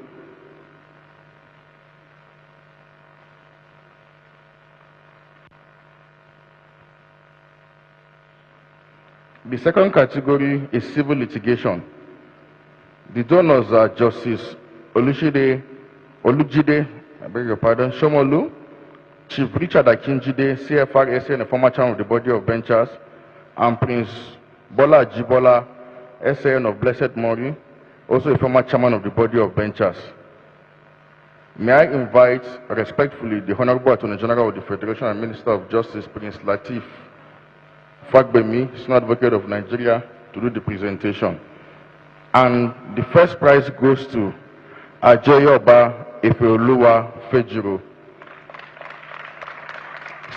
The second category is civil litigation. The donors are Justice Olujide, I beg your pardon, Shomolu, Chief Richard Akinjide, CFR SA and a former chairman of the Body of Ventures, and Prince Bola Jibola, SAN of Blessed Mori, also a former chairman of the Body of Ventures. May I invite respectfully the Honorable Attorney General of the Federation and Minister of Justice, Prince Lateef Fagbemi, Senior Advocate of Nigeria, to do the presentation. And the first prize goes to Ajeyoba Efeoluwa Fejiro.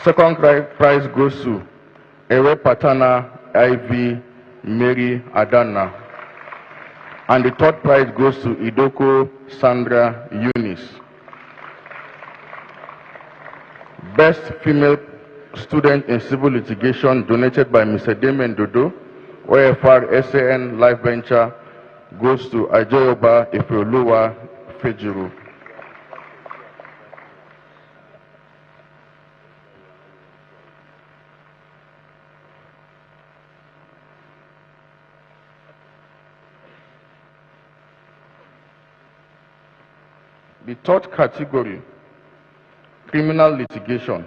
Second prize goes to Ewe Patana Ivy Mary Adana. And the third prize goes to Idoko Sandra Eunice. Best female student in civil litigation, donated by Mr. Damien Dodo, OFR SAN Life Venture, goes to Ajeyoba Efeoluwa Fejiro. The third category, criminal litigation.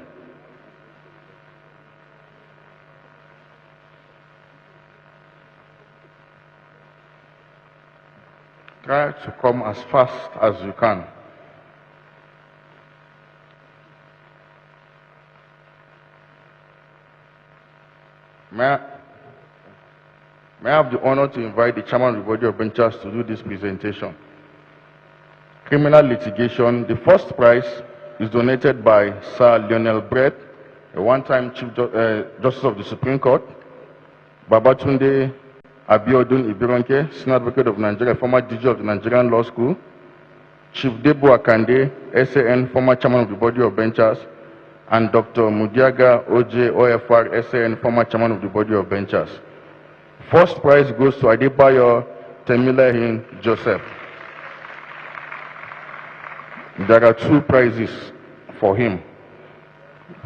Try to come as fast as you can. May I have the honor to invite the chairman of the Body of Ventures to do this presentation. Criminal litigation. The first prize is donated by Sir Lionel Brett, a one-time Chief Justice of the Supreme Court, Babatunde Abiodun Ibironke, Senior Advocate of Nigeria, former DG of the Nigerian Law School, Chief Debo Akande, SAN, former Chairman of the Body of Ventures, and Dr. Mudiaga OJ, OFR, SAN, former Chairman of the Body of Ventures. First prize goes to Adebayo Temilehin Joseph. There are two prizes for him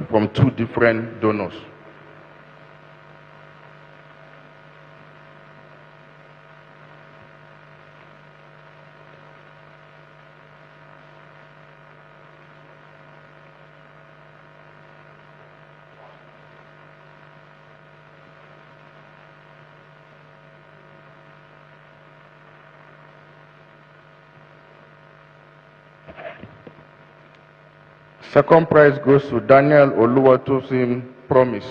from two different donors. Second prize goes to Daniel Oluwatosin Promise.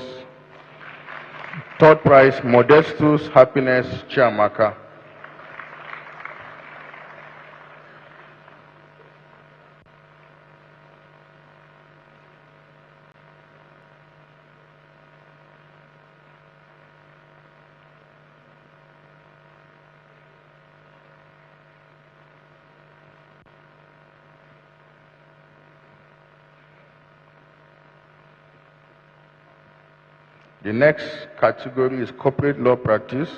Third prize, Modestus Happiness Chiamaka. The next category is corporate law practice.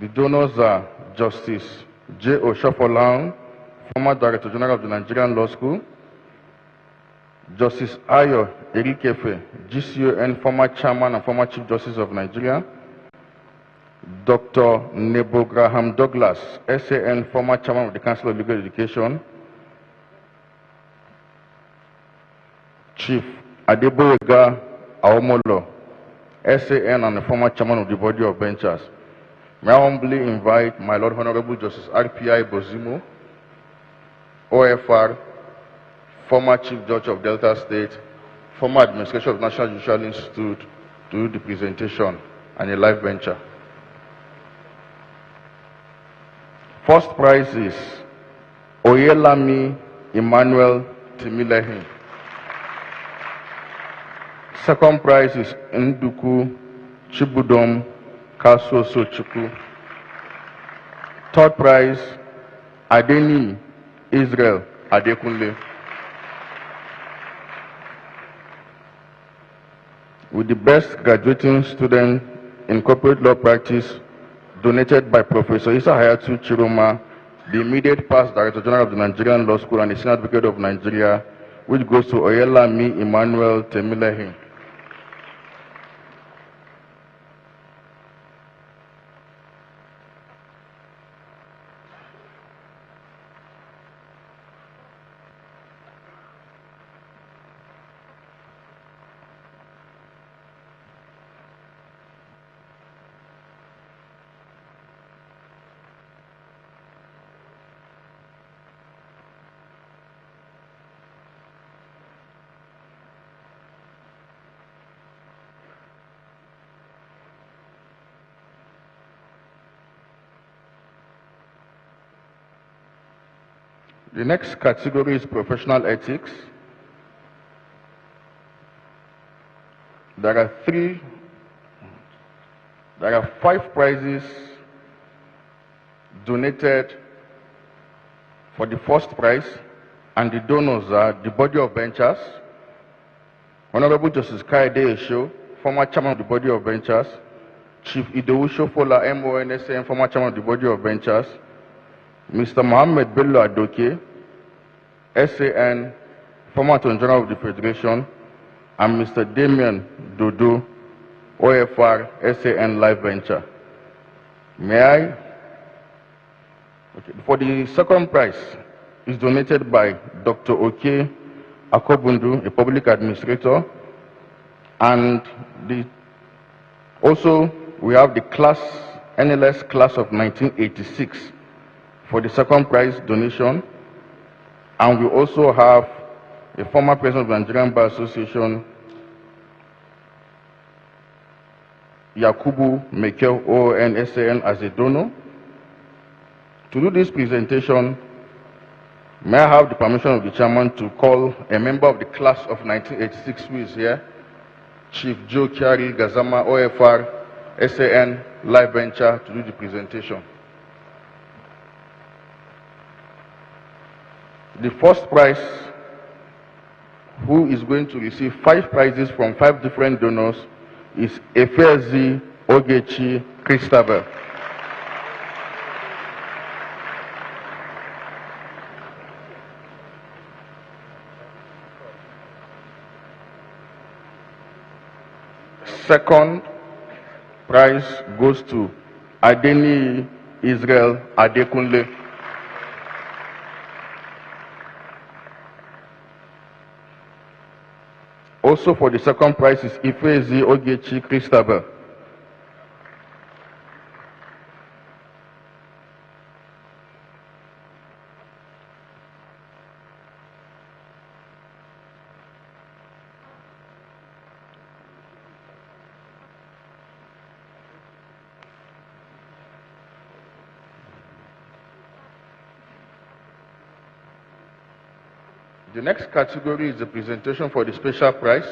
The donors are Justice J. Oshofolang, former Director General of the Nigerian Law School, Justice Ayo Erikefe, GCON, former Chairman and former Chief Justice of Nigeria, Dr. Nebo Graham Douglas, SAN, former chairman of the Council of Legal Education. Chief Adeboyega Aomolo, SAN and the former chairman of the Body of Benchers. May I humbly invite my Lord Honorable Justice RPI Bozimo, OFR, former Chief Judge of Delta State, former Administration of National Judicial Institute, to do the presentation and a live venture. First prize is Oyelami Emmanuel Timilehin. Second prize is Nduku Chibudom Kasoso Chuku. Third prize, Adeni Israel Adekunle. With the best graduating student in corporate law practice, donated by Professor Isa Hayatu Chiroma, the immediate past Director General of the Nigerian Law School and the Senior Advocate of Nigeria, which goes to Oyelami Emmanuel Temilehin. The next category is professional ethics. There are 5 prizes donated for the first prize, and the donors are the Body of Benchers, Honorable Justice Kaide Esho, former chairman of the Body of Benchers, Chief Idowu Shofola, MONSN, former chairman of the Body of Benchers, Mr. Mohammed Bello Adoke, SAN, former Attorney General of the Federation, and Mr. Damian Dodo, OFR, SAN Live Venture. May I? Okay. For the second prize, is donated by Dr. Oke Akobundu, a public administrator, and also we have the NLS class of 1986 for the second prize donation. And we also have a former president of the Nigerian Bar Association, Yakubu Mekel ONSAN, as a donor. To do this presentation, may I have the permission of the chairman to call a member of the class of 1986 who is here, Chief Joe Kiari Gazama, OFR, SAN Live Venture, to do the presentation. The first prize, who is going to receive 5 prizes from 5 different donors, is Efezi Ogechi Christabel. Second prize goes to Adeni Israel Adekunle. Also for the second prize is Ifezi Ogechi Christabel. The next category is the presentation for the special prize.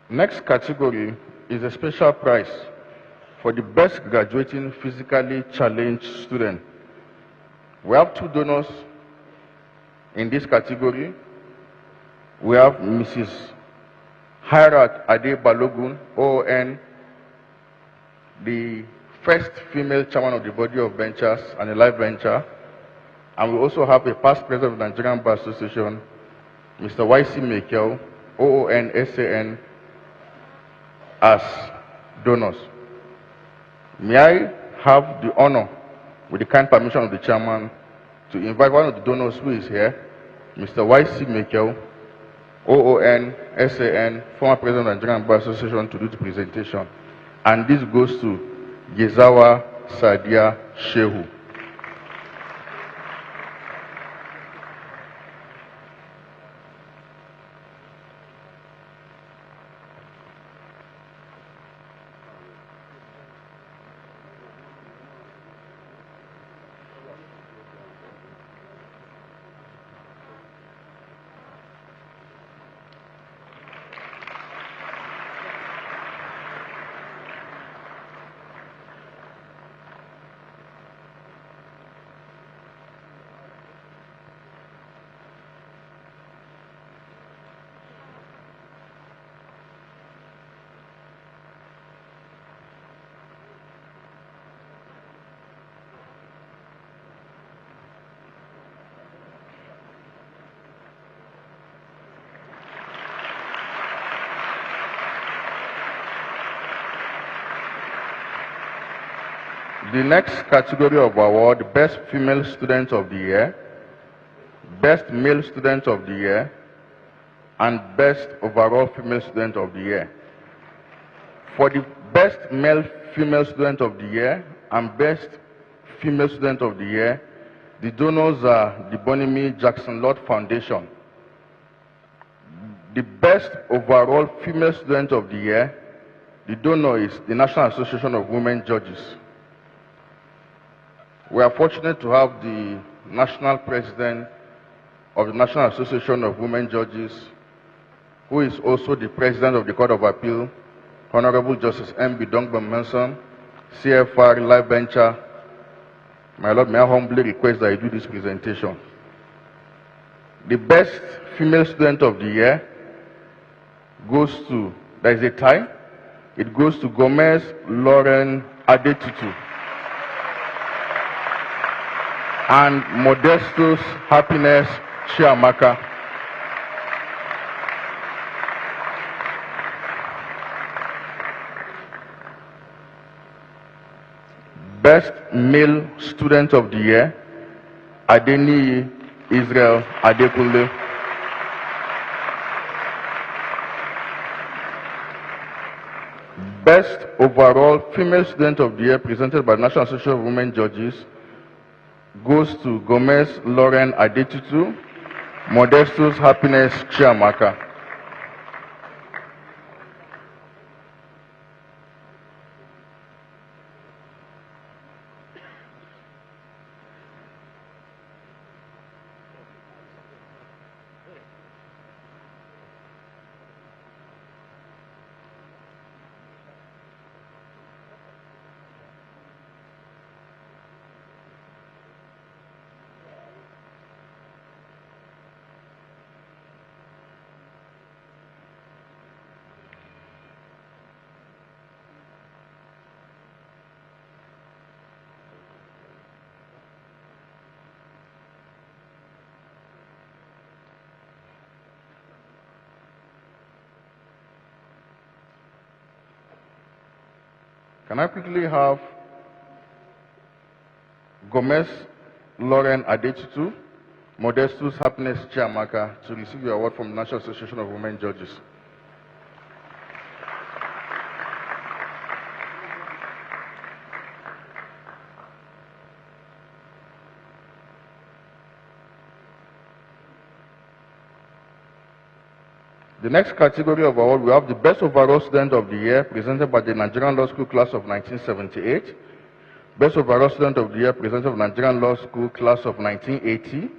Next category is a special prize for the best graduating physically challenged student. We have 2 donors in this category. We have Mrs. Hairat Ade Balogun, OON, the first female chairman of the body of benchers and a life bencher. And we also have a past president of the Nigerian Bar Association, Mr. YC Mekel, OON, SAN, as donors. May I have the honor, with the kind permission of the chairman, to invite one of the donors who is here, Mr. YC Mekel, OON, SAN, former president of the Nigerian Bar Association, to do the presentation. And this goes to Gezawa Sadia Shehu. The next category of award, Best Female Student of the Year, Best Male Student of the Year, and Best Overall Female Student of the Year. For the Best Male Female Student of the Year and Best Female Student of the Year, the donors are the Bonnie Jackson Lord Foundation. The Best Overall Female Student of the Year, the donor is the National Association of Women Judges. We are fortunate to have the National President of the National Association of Women Judges, who is also the President of the Court of Appeal, Honorable Justice M.B. Dongbam Manson, CFR Life Bencher. My Lord, may I humbly request that you do this presentation. The Best Female Student of the Year goes to, there is a tie, it goes to Gomez Lauren Adetutu and Modestus Happiness Chiamaka. Best Male Student of the Year, Adeni Israel Adekunle. Best Overall Female Student of the Year, presented by the National Association of Women Judges, goes to Gomez Lauren Adetutu, Modestus Happiness Chiamaka. Can I quickly have Gomez Lauren Adetutu, Modestus Happiness Chiamaka, to receive your award from the National Association of Women Judges. The next category of award, we have the Best Overall Student of the Year, presented by the Nigerian Law School Class of 1978. Best Overall Student of the Year, presented by the Nigerian Law School Class of 1980.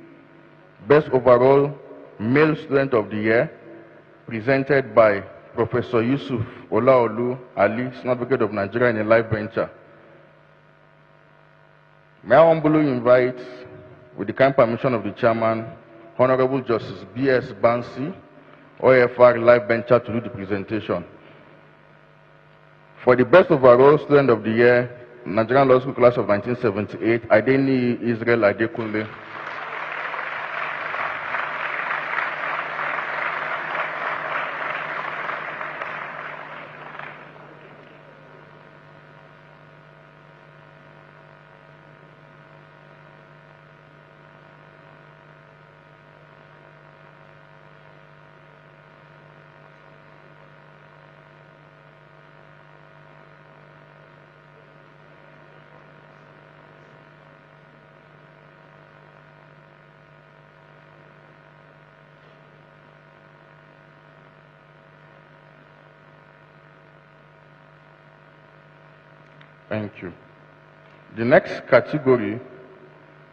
Best Overall Male Student of the Year, presented by Professor Yusuf Olaolu Ali, Senior Advocate of Nigeria in a live venture. May I humbly invite, with the kind permission of the chairman, Honorable Justice B.S. Bansi, OFR Live Venture, to do the presentation. For the best overall student of the year, Nigerian Law School class of 1978, Adeni Israel Adekunle. Thank you. The next category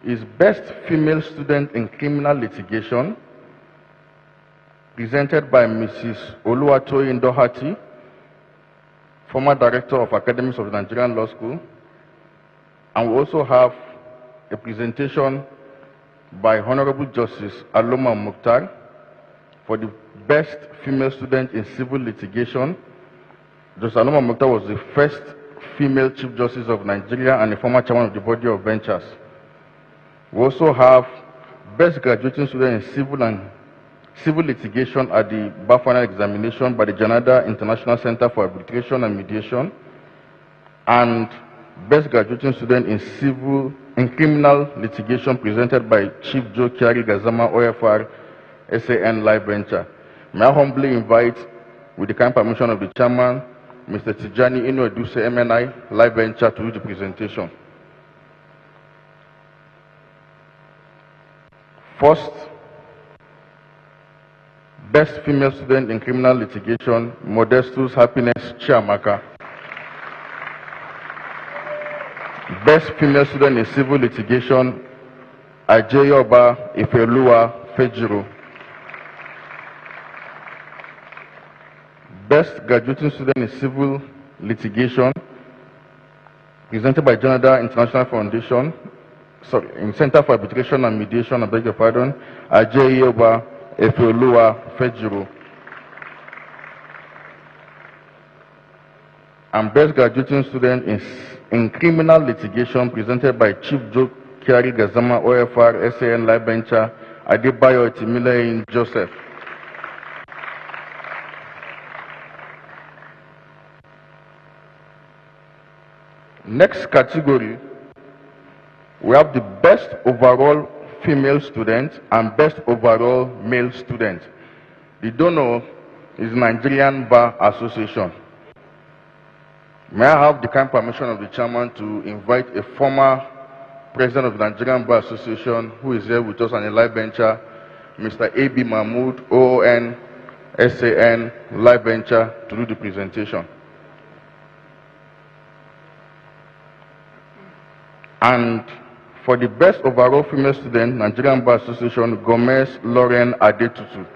is Best Female Student in Criminal Litigation, presented by Mrs. Oluwatoyin Doherty, former Director of Academics of the Nigerian Law School. And we also have a presentation by Honorable Justice Aloma Mukhtar for the Best Female Student in Civil Litigation. Justice Aloma Mukhtar was the first female Chief Justice of Nigeria and a former chairman of the Body of Ventures. We also have Best Graduating Student in Civil Litigation at the Bar Final Examination by the Janada International Center for Arbitration and Mediation, and Best Graduating Student in Criminal Litigation presented by Chief Joe Kiari Gazama, OFR SAN Live Venture. May I humbly invite, with the kind permission of the chairman, Mr. Tijani Inu Eduse MNI Live Venture, to do the presentation. First, Best Female Student in Criminal Litigation, Modestus Happiness Chiamaka. Best Female Student in Civil Litigation, Ajeyoba Ifelua Fejiro. Best Graduating Student in Civil Litigation, presented by Janada International Foundation, in Center for Arbitration and Mediation, I beg your pardon, Ajeyoba Ifelua Fejiro. And Best Graduating Student in Criminal Litigation, presented by Chief Joe Kiari Gazama, OFR SAN Live Venture, Adebayo Timileyin Joseph. Next category, we have the Best Overall Female Student and Best Overall Male Student. The donor is Nigerian Bar Association. May I have the kind permission of the chairman to invite a former president of the Nigerian Bar Association, who is here with us on a live venture, Mr. A.B. Mahmood, OON, SAN, Live Venture, to do the presentation. And for the Best Overall Female Student, Nigerian Bar Association, Gomez Lauren Adetutu.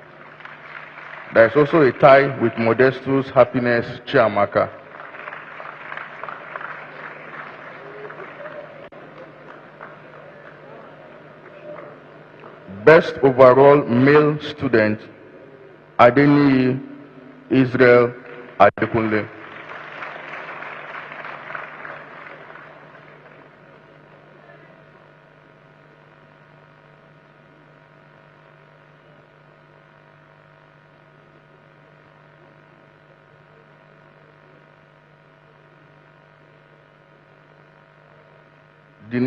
There is also a tie with Modestus Happiness Chiamaka. Best Overall Male Student, Adeni Israel Adekunle. The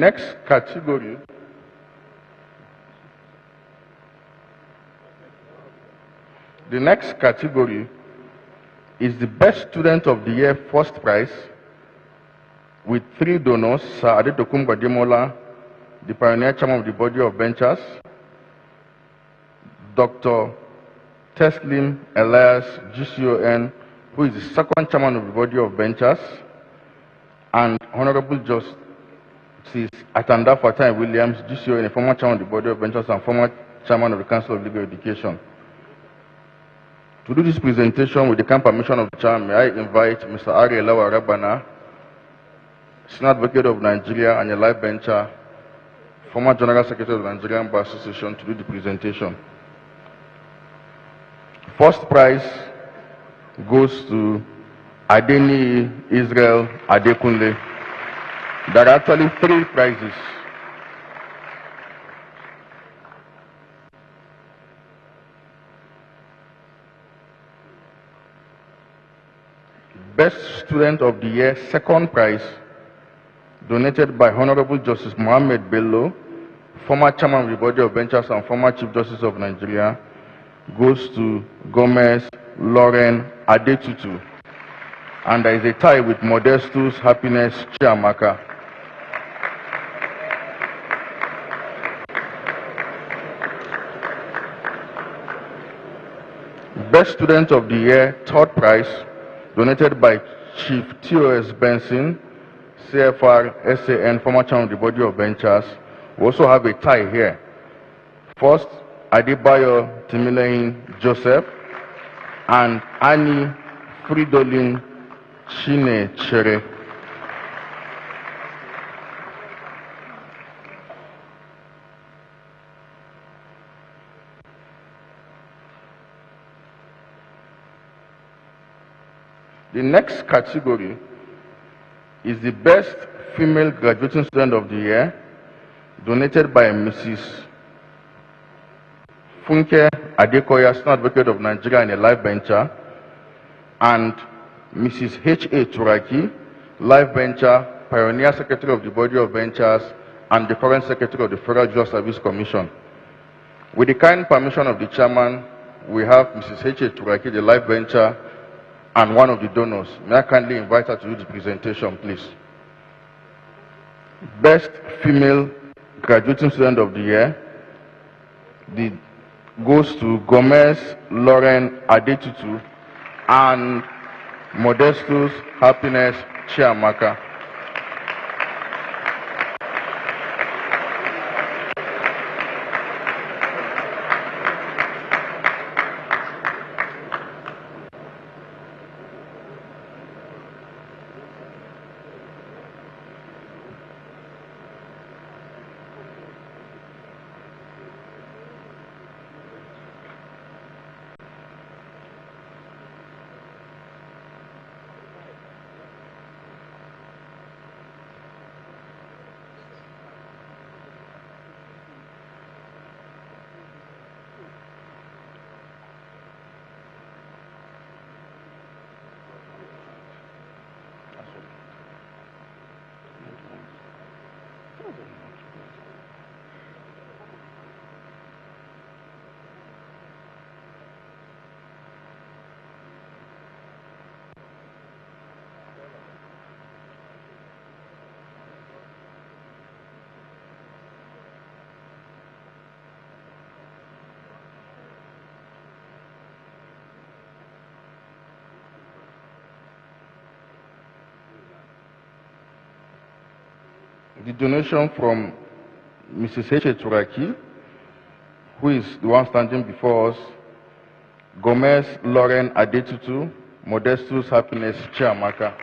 next category is the Best Student of the Year first prize, with 3 donors: Sir Adetokunbo Ademola, the pioneer chairman of the Body of Ventures; Dr. Teslim Elias, GCON, who is the second chairman of the Body of Ventures; and Honorable Justice Atanda Fatai Williams, GCON, a former chairman of the Body of Ventures and former chairman of the Council of Legal Education. To do this presentation with the kind permission of the chairman, may I invite Mr. Arielawa Rabana, Senior Advocate of Nigeria and a life bencher, former General Secretary of the Nigerian Bar Association, to do the presentation. First prize goes to Adeni Israel Adekunle. There are actually 3 prizes. Best Student of the Year, second prize, donated by Honorable Justice Mohammed Bello, former Chairman of the Body of Benchers and former Chief Justice of Nigeria, goes to Gomez Lauren Adetutu. And there is a tie with Modestus Happiness Chiamaka. Best Student of the Year, third prize, donated by Chief T.O.S. Benson, CFR, SAN, former Chairman of the Body of Benchers. We also have a tie here. First, Adebayo Timilehin Joseph and Annie Fridolin Chine Chere. The next category is the Best Female Graduating Student of the Year, donated by Mrs. Funke Adekoya, Senior Advocate of Nigeria and a life bencher, and Mrs. H.A. Turaki, life bencher, pioneer secretary of the Body of Benchers, and the current secretary of the Federal Judicial Service Commission. With the kind permission of the chairman, we have Mrs. H.A. Turaki, the life bencher, and one of the donors. May I kindly invite her to do the presentation, please. Best Female Graduating Student of the Year goes to Gomez Lauren Adetutu and Modestus Happiness Chiamaka. The donation from Mrs. H.A. Turaki, who is the one standing before us, Gomez Lauren Adetutu, Modestus Happiness Chiamaka.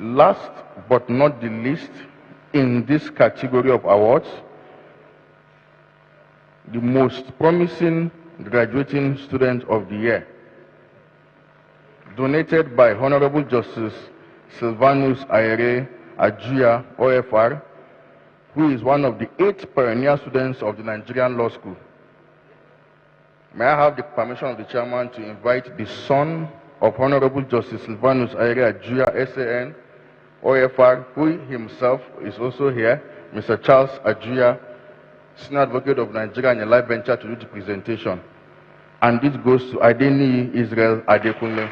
Last but not the least, in this category of awards, the most promising graduating student of the year, donated by Honorable Justice Sylvanus Ayere Ajuya, OFR, who is one of the 8 pioneer students of the Nigerian Law School. May I have the permission of the chairman to invite the son of Honorable Justice Sylvanus Ayere Ajuya, SAN, OFR, who himself is also here, Mr. Charles Ajuya, Senior Advocate of Nigeria and a life bencher, to do the presentation. And this goes to Adeni Israel Adekunle.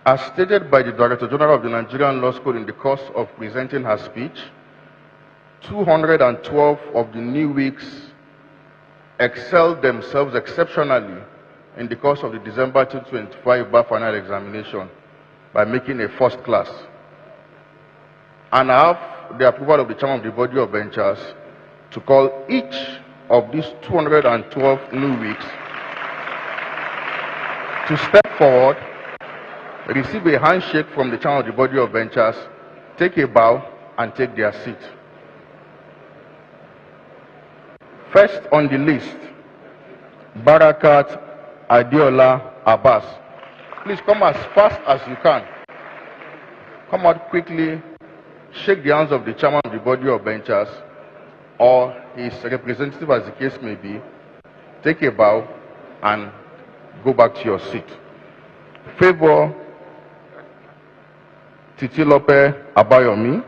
As stated by the Director General of the Nigerian Law School in the course of presenting her speech, 212 of the new weeks excelled themselves exceptionally in the course of the December 2025 bar final examination by making a first class. And I have the approval of the chairman of the body of benchers to call each of these 212 new weeks to step forward, receive a handshake from the chairman of the body of benchers, take a bow, and take their seat. First on the list, Barakat Adiola Abbas. Please come as fast as you can. Come out quickly, shake the hands of the chairman of the body of benchers or his representative as the case may be, take a bow, and go back to your seat. Favor Titilope Abayomi,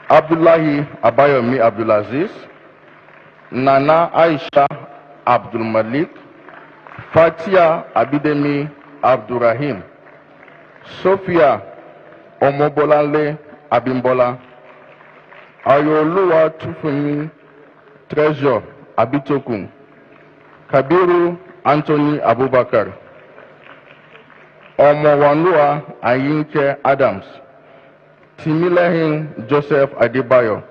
Abdullahi Abayomi Abdulaziz, Nana Aisha Abdul Malik, Fatia Abidemi Abdurrahim, Sophia Omobolale Abimbola, Ayoluwa Tufumi Treasure Abitokun, Kabiru Anthony Abubakar, Omowanua Ayinke Adams, Timilehin Joseph Adebayo,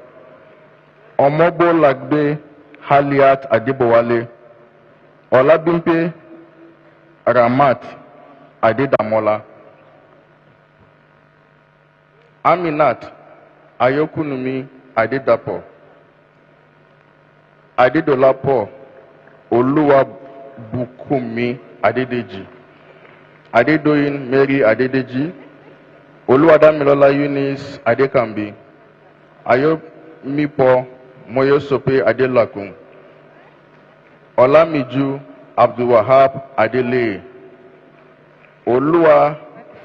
Omobo Lagbe Haliat Adebowale, Olabimpe Ramat Adedamola, Aminat Ayokunumi Adedapo, Adedolapo Oluwa Bukumi Adedeji, Adedoyin Mary Adedeji, Oluwadamilola Eunice Adekambi, Ayomipo Moyosope Adelakun, Olamiju Abdulwahab Adele, Olua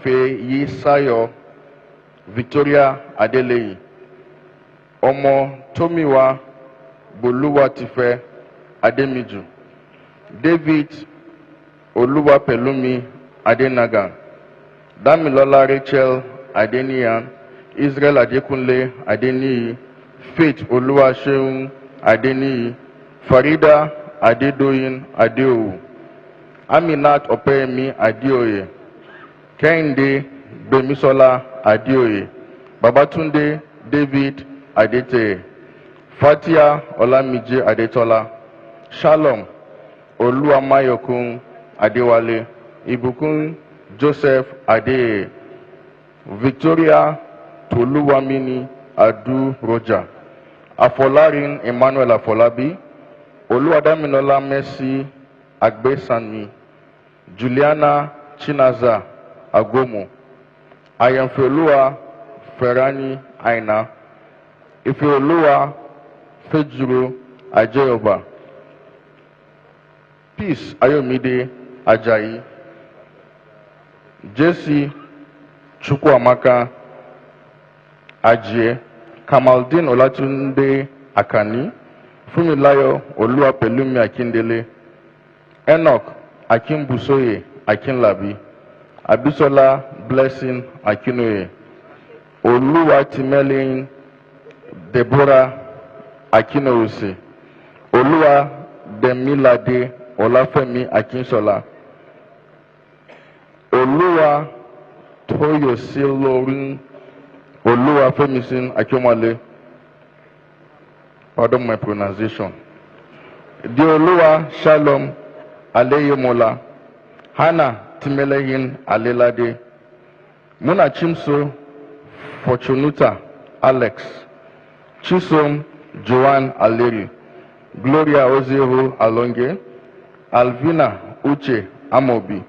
Feyisayo Victoria Adeleyi, Omo Tomiwa Boluwatife Ademiju, David Oluwa Pelumi Adenagan, Damilola Rachel Adeniyan, Israel Adekunle Adeniyi, Faith Oluwaseun Adeniyi, Farida Adedoyin Adeowu, Aminat Opeyemi Adeoye, Kehinde Gbemisola Adeoye, Babatunde David Adete, Fatia Olamije Adetola, Shalom Oluwamayokun Adewale, Ibukun Joseph Adeye, Victoria Toluwamini Adu Roja, Afolarin Emmanuel Afolabi, Oluwadaminola Mercy Agbesanmi, Juliana Chinaza Agomo, Ayamfeoluwa Ferani Aina, Ifeoluwa Fejuru Ajeyoba, Peace Ayomide Ajayi, Jesse Chukwuamaka Ajie, Kamaldeen Olatunde Akani, Fumilayo Oluwapelumi Akindele, Enoch Akimbusoye Akinlabi, Abisola Blessing Akinoye, Oluwatimelin Deborah Akinowose, Oluwa Demilade Olafemi Akinsola, Oluwa Toyosilorin Oluwa Femisin Akomale, pardon my pronunciation, Dioluwa Shalom Aleyemola, Hannah Timelehin Alelade, Muna Chimso Fortunuta Alex, Chisom Joan Aleri, Gloria Ozeho Alonge, Alvina Uche Amobi,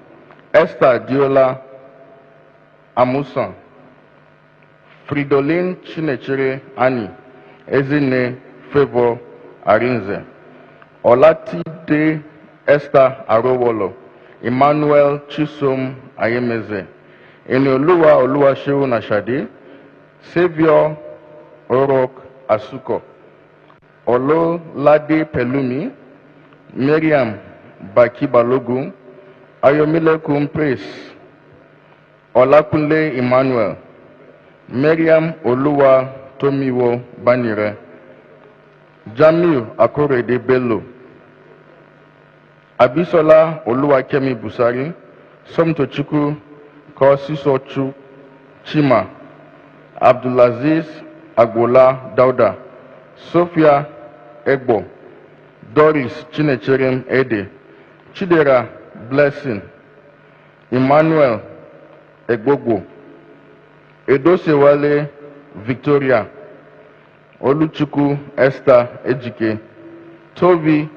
Esther Diola Amuson, Fridolin Chinechere Ani, Ezine Favor Arinze, Olatide Esther Arowolo, Emmanuel Chisom Ayemeze, Enioluwa Oluwaseun Ashade, Savior Orok Asuko, Ololade Pelumi, Miriam Baki Balogun, Ayomilekun Praise, Olakunle Emmanuel, Miriam Oluwa Tomiwo Banire, Jamil Akorede Bello, Abisola Oluwakemi Busari, Somtochukwu Kosisochu Chima, Abdulaziz Agbola Dauda, Sophia Egbo, Doris Chinecherem Ede, Chidera Blessing, Emmanuel Egbogbo, Edosewale Victoria, Oluchukwu Esther Ejike, Toby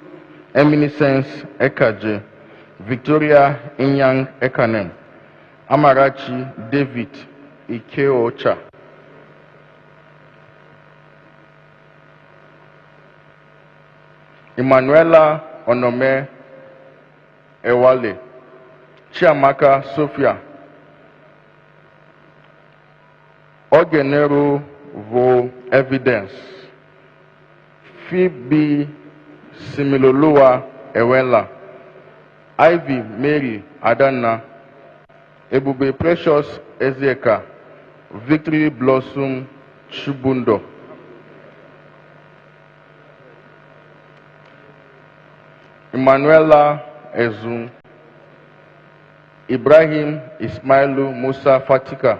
Eminiscence Ekaje, Victoria Inyang Ekanem, Amarachi David Ikeocha. Emanuela Onome Ewale, Chiamaka Sophia, Ogenero Vo Evidence, Phoebe Similoluwa Ewela, Ivy Mary Adana, Ebube Precious Ezieka, Victory Blossom Chubundo, Emanuela Ezun, Ibrahim Ismailu Musa Fatika,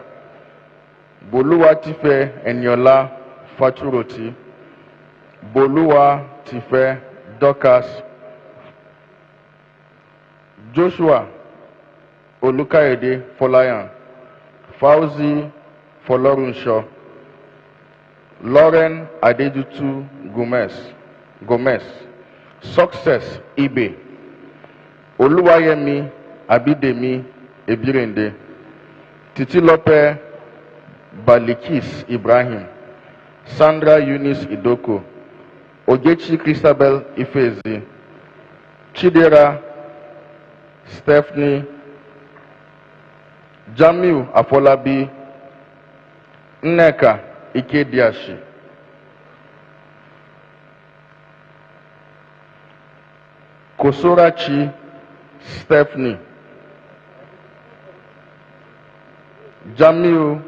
Boluwa Tife Enyola Faturoti, Boluwa Tife Dorcas, Joshua Olukaede Folayan, Fauzi Folorunsho, Lauren Adejutu Gomez, Success Ibe, Oluwayemi Abidemi Ebirende, Titilope Balikis Ibrahim, Sandra Eunice Idoko, Ogechi Christabel Ifezi, Chidera Stephanie, Jamiu Afolabi, Nneka Ikediashi, Kosorachi Stephanie, Jamiu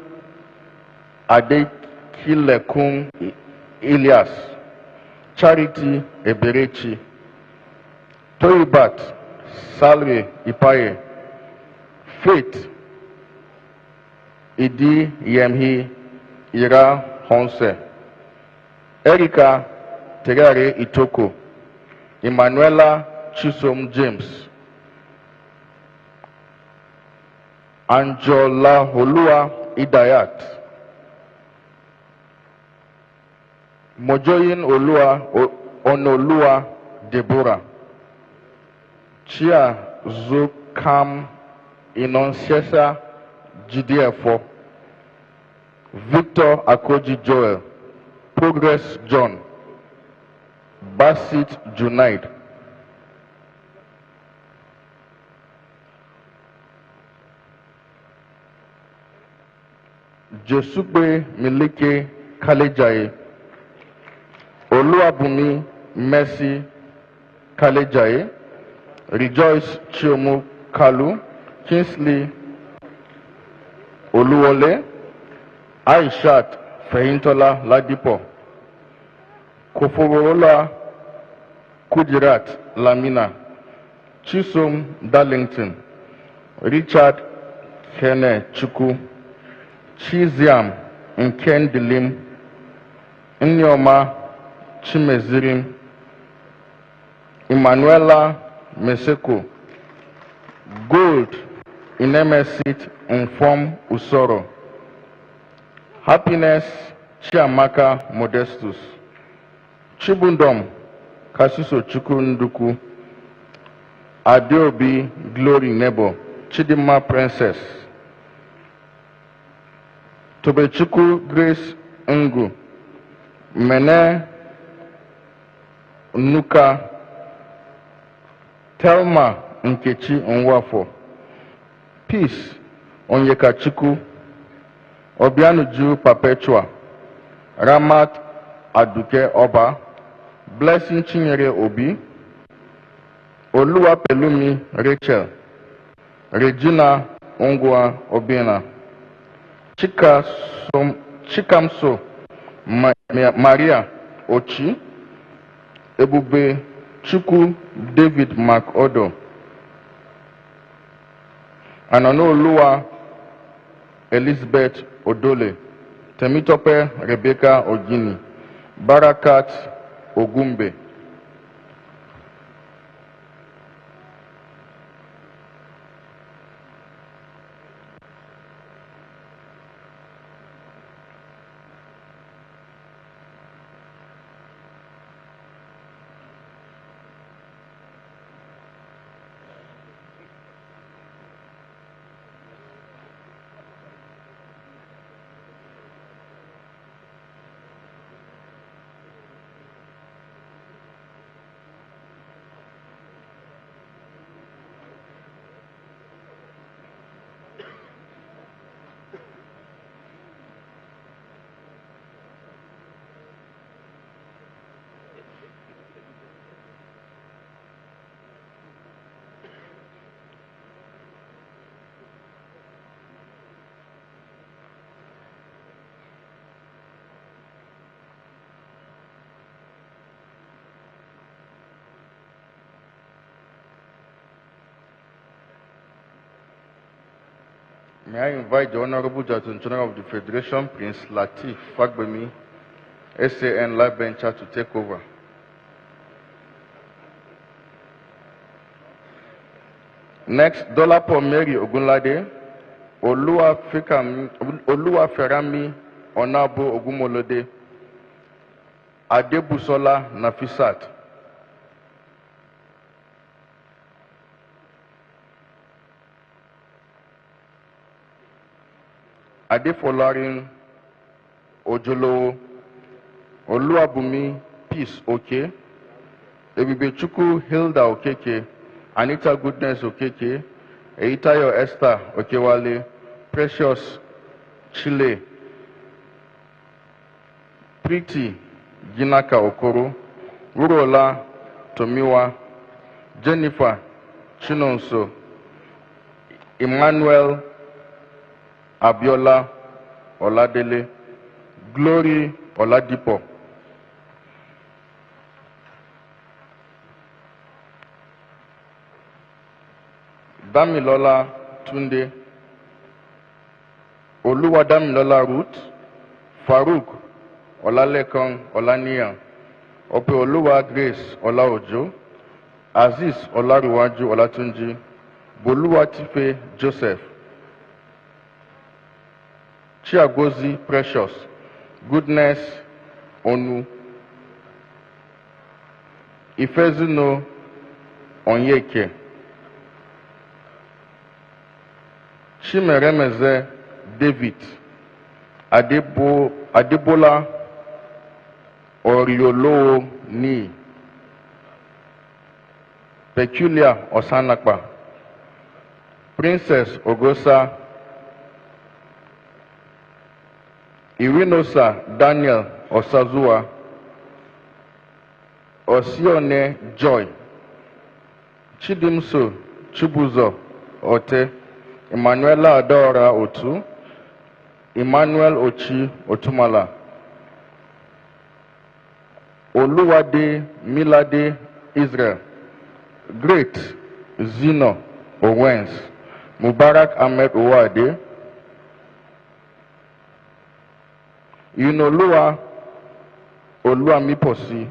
Adekilekun Elias, Charity Eberechi, Toibat Salwe Ipaye, Faith Idi Yemhi Ira Honse, Erika Terare Itoko, Emanuela Chisom James, Anjola Holua Idayat, Mojoyin Olua Onolua Deborah, Chia Zukam Inonsiesa GDF4, Victor Akoji Joel, Progress John, Basit Junaid, Josugbe Milike Kalejaye, Oluwabumi Mercy Kalejaye, Rejoice Chiomu Kalu, Kingsley Oluwole, Aishat Fehimtola Ladipo, Koforola Kudirat Lamina, Chisom Darlington, Richard Kene Chuku, Chiziam Nkendilim, Nyoma Chimezirim, Emanuela Meseko, Gold Inemesit Inform Usoro, Happiness Chiamaka Modestus, Chibundom Kasiso Chukwu Nduku, Adeobi Glory Nebo, Chidima Princess, Tobechukwu Grace Ngu, Mene Nuka, Telma Nkechi Nwafo, Peace Onyekachukwu, Obianuju Perpetua, Ramat Aduke Oba, Blessing Chinyere Obi, Oluwapelumi Rachel, Regina Ongwa Obina, Chikamso Maria Ochi, Ebube Chukwu David McOdo, Ananoluwa Elizabeth Odole, Temitope Rebecca Ogini, Barakat Ogumbe. May I invite the Honorable Judge General of the Federation, Prince Latif Fagbemi, SAN Life Venture, to take over. Next, Dolapo Mary Ogunlade, Oluwa Ferami Onabo Ogumolode, Adebusola Nafisat. Adefolarin Ojolo, Oluwabumi Peace Oke, Ebibechukwu Hilda Okeke, Anita Goodness Okeke, Eitayo Esther Okewale, Precious Chile, Pretty Ginaka Okoro, Urola Tomiwa, Jennifer Chinonso, Emmanuel Abiola Oladele, Glory Oladipo. Damilola Tunde, Oluwa Damilola Ruth, Farouk Olalekan Olaniyan, Ope Oluwa Grace Olaojo, Aziz Olaruwaju Olatunji, Boluwa Tife Joseph, Chiagozi Precious, Goodness Onu, Ifezuno Onyeke, Chimeremeze David, Adebola Oriolo Ni, Peculiar Osanakpa, Princess Ogosa, Irinosa Daniel Osazua, Osione Joy, Chidimso Chibuzo Ote, Emmanuela Adora Otu, Emmanuel Ochi Otumala, Oluwade Milade Israel, Great Zino Owens, Mubarak Ahmed Owade, Yunoluwa Oluwamiposi,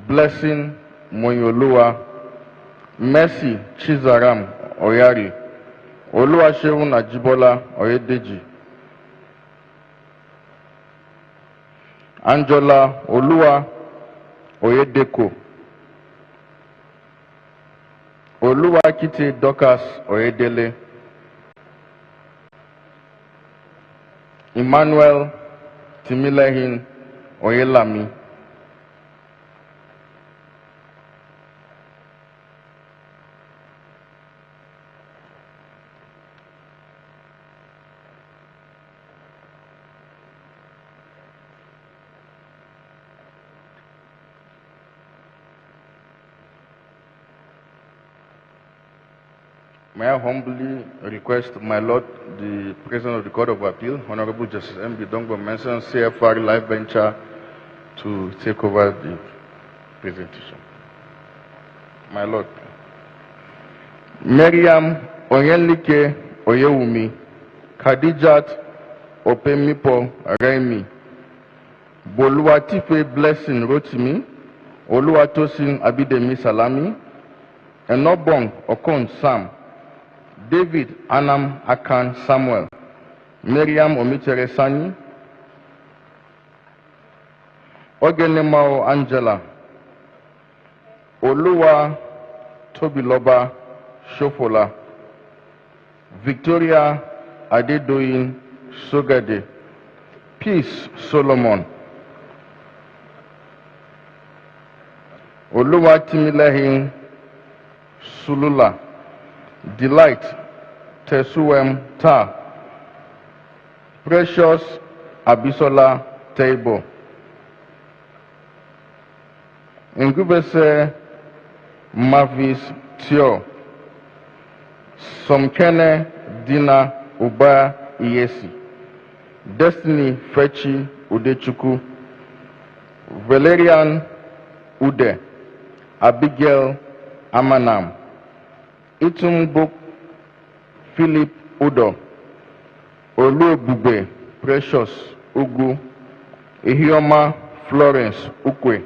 Blessing Moyoluwa, Mercy Chizaram Oyari, Oluwaseun Ajibola Oyedeji, Angela Oluwa Oyedeko, Oluwakite Dorcas Oyedele, Emmanuel Timilehin Oyelami, May I humbly request my Lord, the President of the Court of Appeal, Honorable Justice M.B. Dongbo Menson, CFR Life Venture, to take over the presentation. My Lord. Miriam Onyenlike Oyewumi, Khadijat Opemipo Remi, Boluwatife Blessing Rotimi, Oluwatosin Abidemi Salami, Enobong Okon Sam, David Anam Akan Samuel, Miriam Omitere Sani, Ogenemao Angela, Oluwa Tobiloba Shofola, Victoria Adedoyin Sogade, Peace Solomon, Oluwa Timilehin Sulula, Delight Tesuem Ta, Precious Abisola Taibo, Ngubese Mavis Tio, Somkene Dina Uba Iyesi, Destiny Fechi Udechuku, Valerian Ude, Abigail Amanam, Itumbuk Philip Udo, Olubube Precious Ugu, Ihioma Florence Ukwe,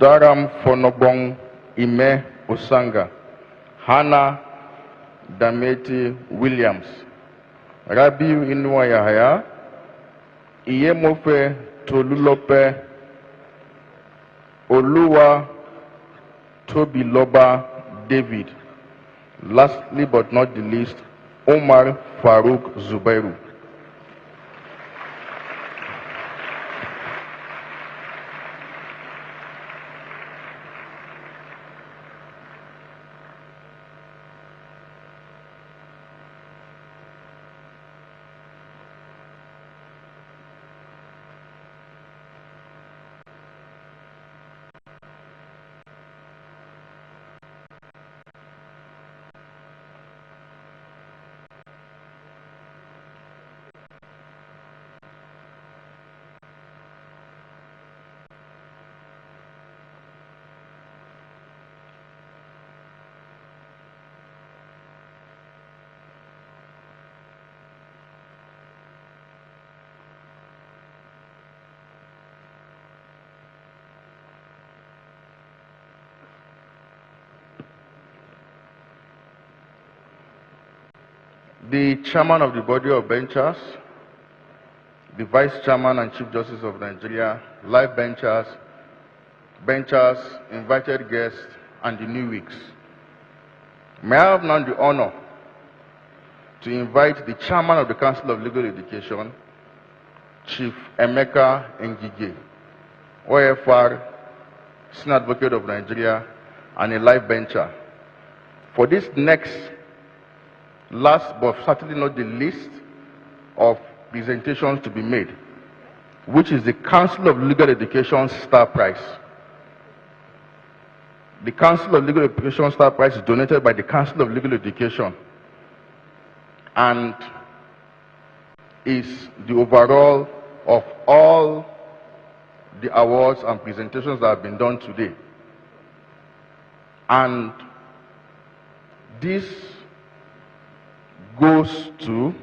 Daram Fonobong Ime Osanga, Hannah Dameti Williams, Rabiu Inua Yahaya, Iyemofe Tolulope, Oluwa Tobiloba David. Lastly but not the least, Omar Farouk Zubairu. The Chairman of the Body of Benchers, the Vice Chairman and Chief Justice of Nigeria, live benchers, invited guests, and the new weeks. May I have now the honor to invite the Chairman of the Council of Legal Education, Chief Emeka Ngige, OFR, Senior Advocate of Nigeria, and a live bencher, for this next, last but certainly not the least, of presentations to be made, which is the Council of Legal Education Star Prize. The Council of Legal Education Star Prize is donated by the Council of Legal Education and is the overall of all the awards and presentations that have been done today. And this goes to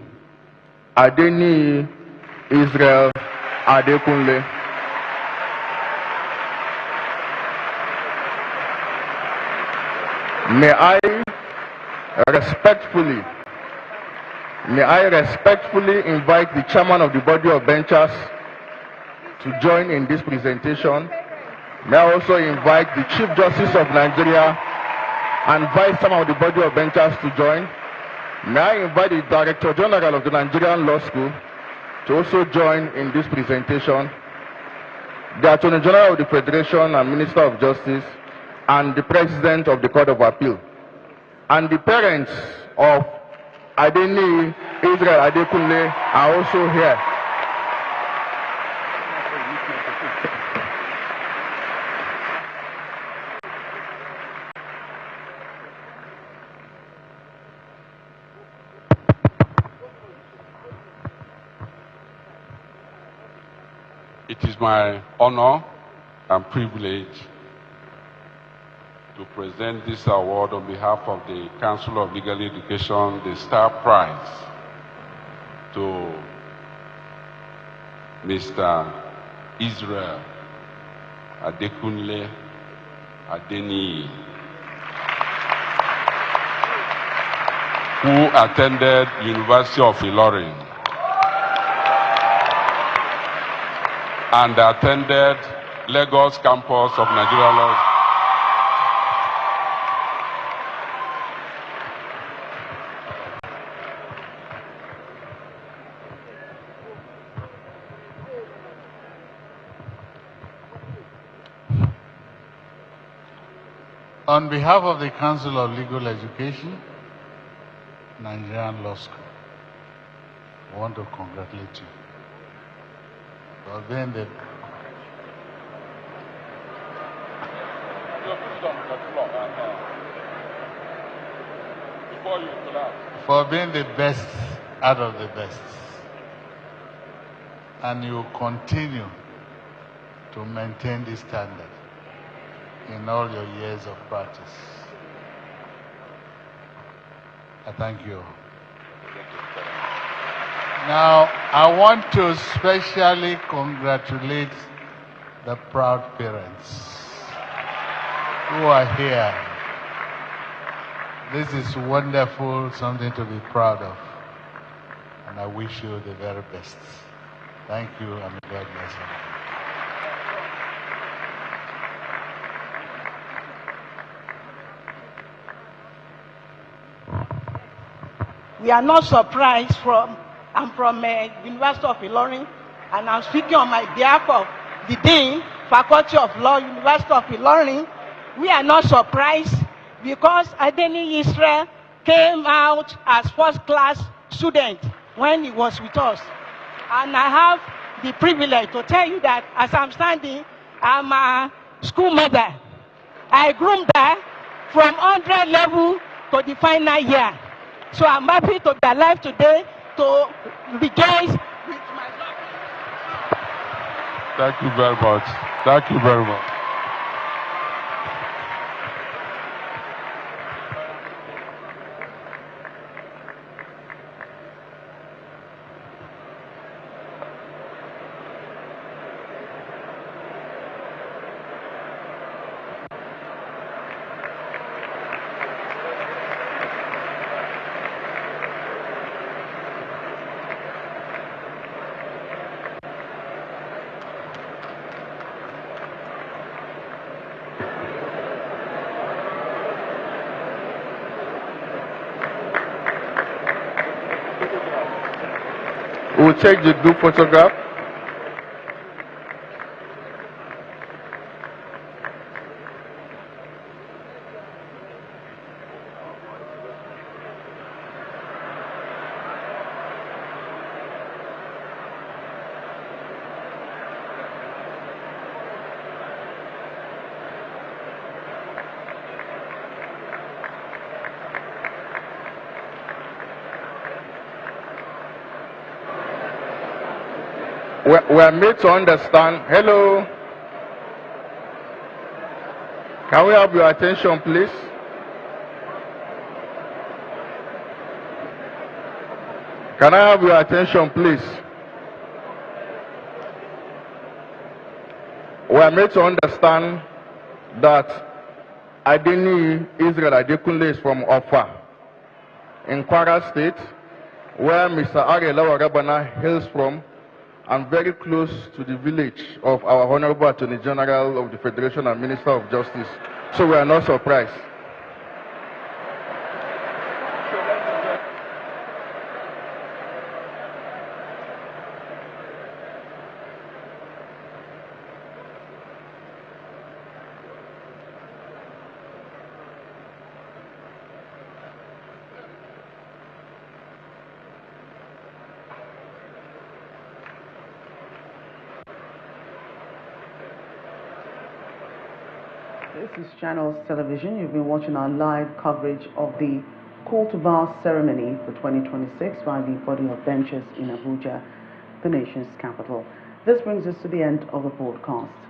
Adeni Israel Adekunle. May I respectfully invite the Chairman of the Body of Benchers to join in this presentation. May I also invite the Chief Justice of Nigeria and Vice Chairman of the Body of Benchers to join. May I invite the Director General of the Nigerian Law School to also join in this presentation, the Attorney General of the Federation and Minister of Justice, and the President of the Court of Appeal, and the parents of Adeni Israel Adekunle are also here. It is my honor and privilege to present this award on behalf of the Council of Legal Education, the Star Prize, to Mr. Israel Adekunle Adeniyi, who attended University of Ilorin and attended Lagos campus of Nigeria Law. On behalf of the Council of Legal Education, Nigerian Law School, I want to congratulate you for being the best out of the best. And you continue to maintain this standard in all your years of practice. I thank you. Now, I want to specially congratulate the proud parents who are here. This is wonderful, something to be proud of. And I wish you the very best. Thank you, and may God bless you. We are not surprised I'm from University of Ilorin, and I'm speaking on my behalf of the Dean, Faculty of Law, University of Ilorin. We are not surprised because Adeniyi Israel came out as first-class student when he was with us. And I have the privilege to tell you that as I'm standing, I'm a school mother. I groomed her from 100 level to the final year. So I'm happy to be alive today to rejoice with my son. Thank you very much. Thank you very much. We'll take the group photograph. We are made to understand. Hello. Can we have your attention, please? Can I have your attention, please? We are made to understand that Adeniyi Israel Adekunle is from Offa in Kwara State, where Mr. Arelawa Rabana hails from, and very close to the village of our Honorable Attorney General of the Federation and Minister of Justice. So we are not surprised. This is Channels Television. You've been watching our live coverage of the Call to Bar ceremony for 2026 by the Body of Benches in Abuja, the nation's capital. This brings us to the end of the broadcast.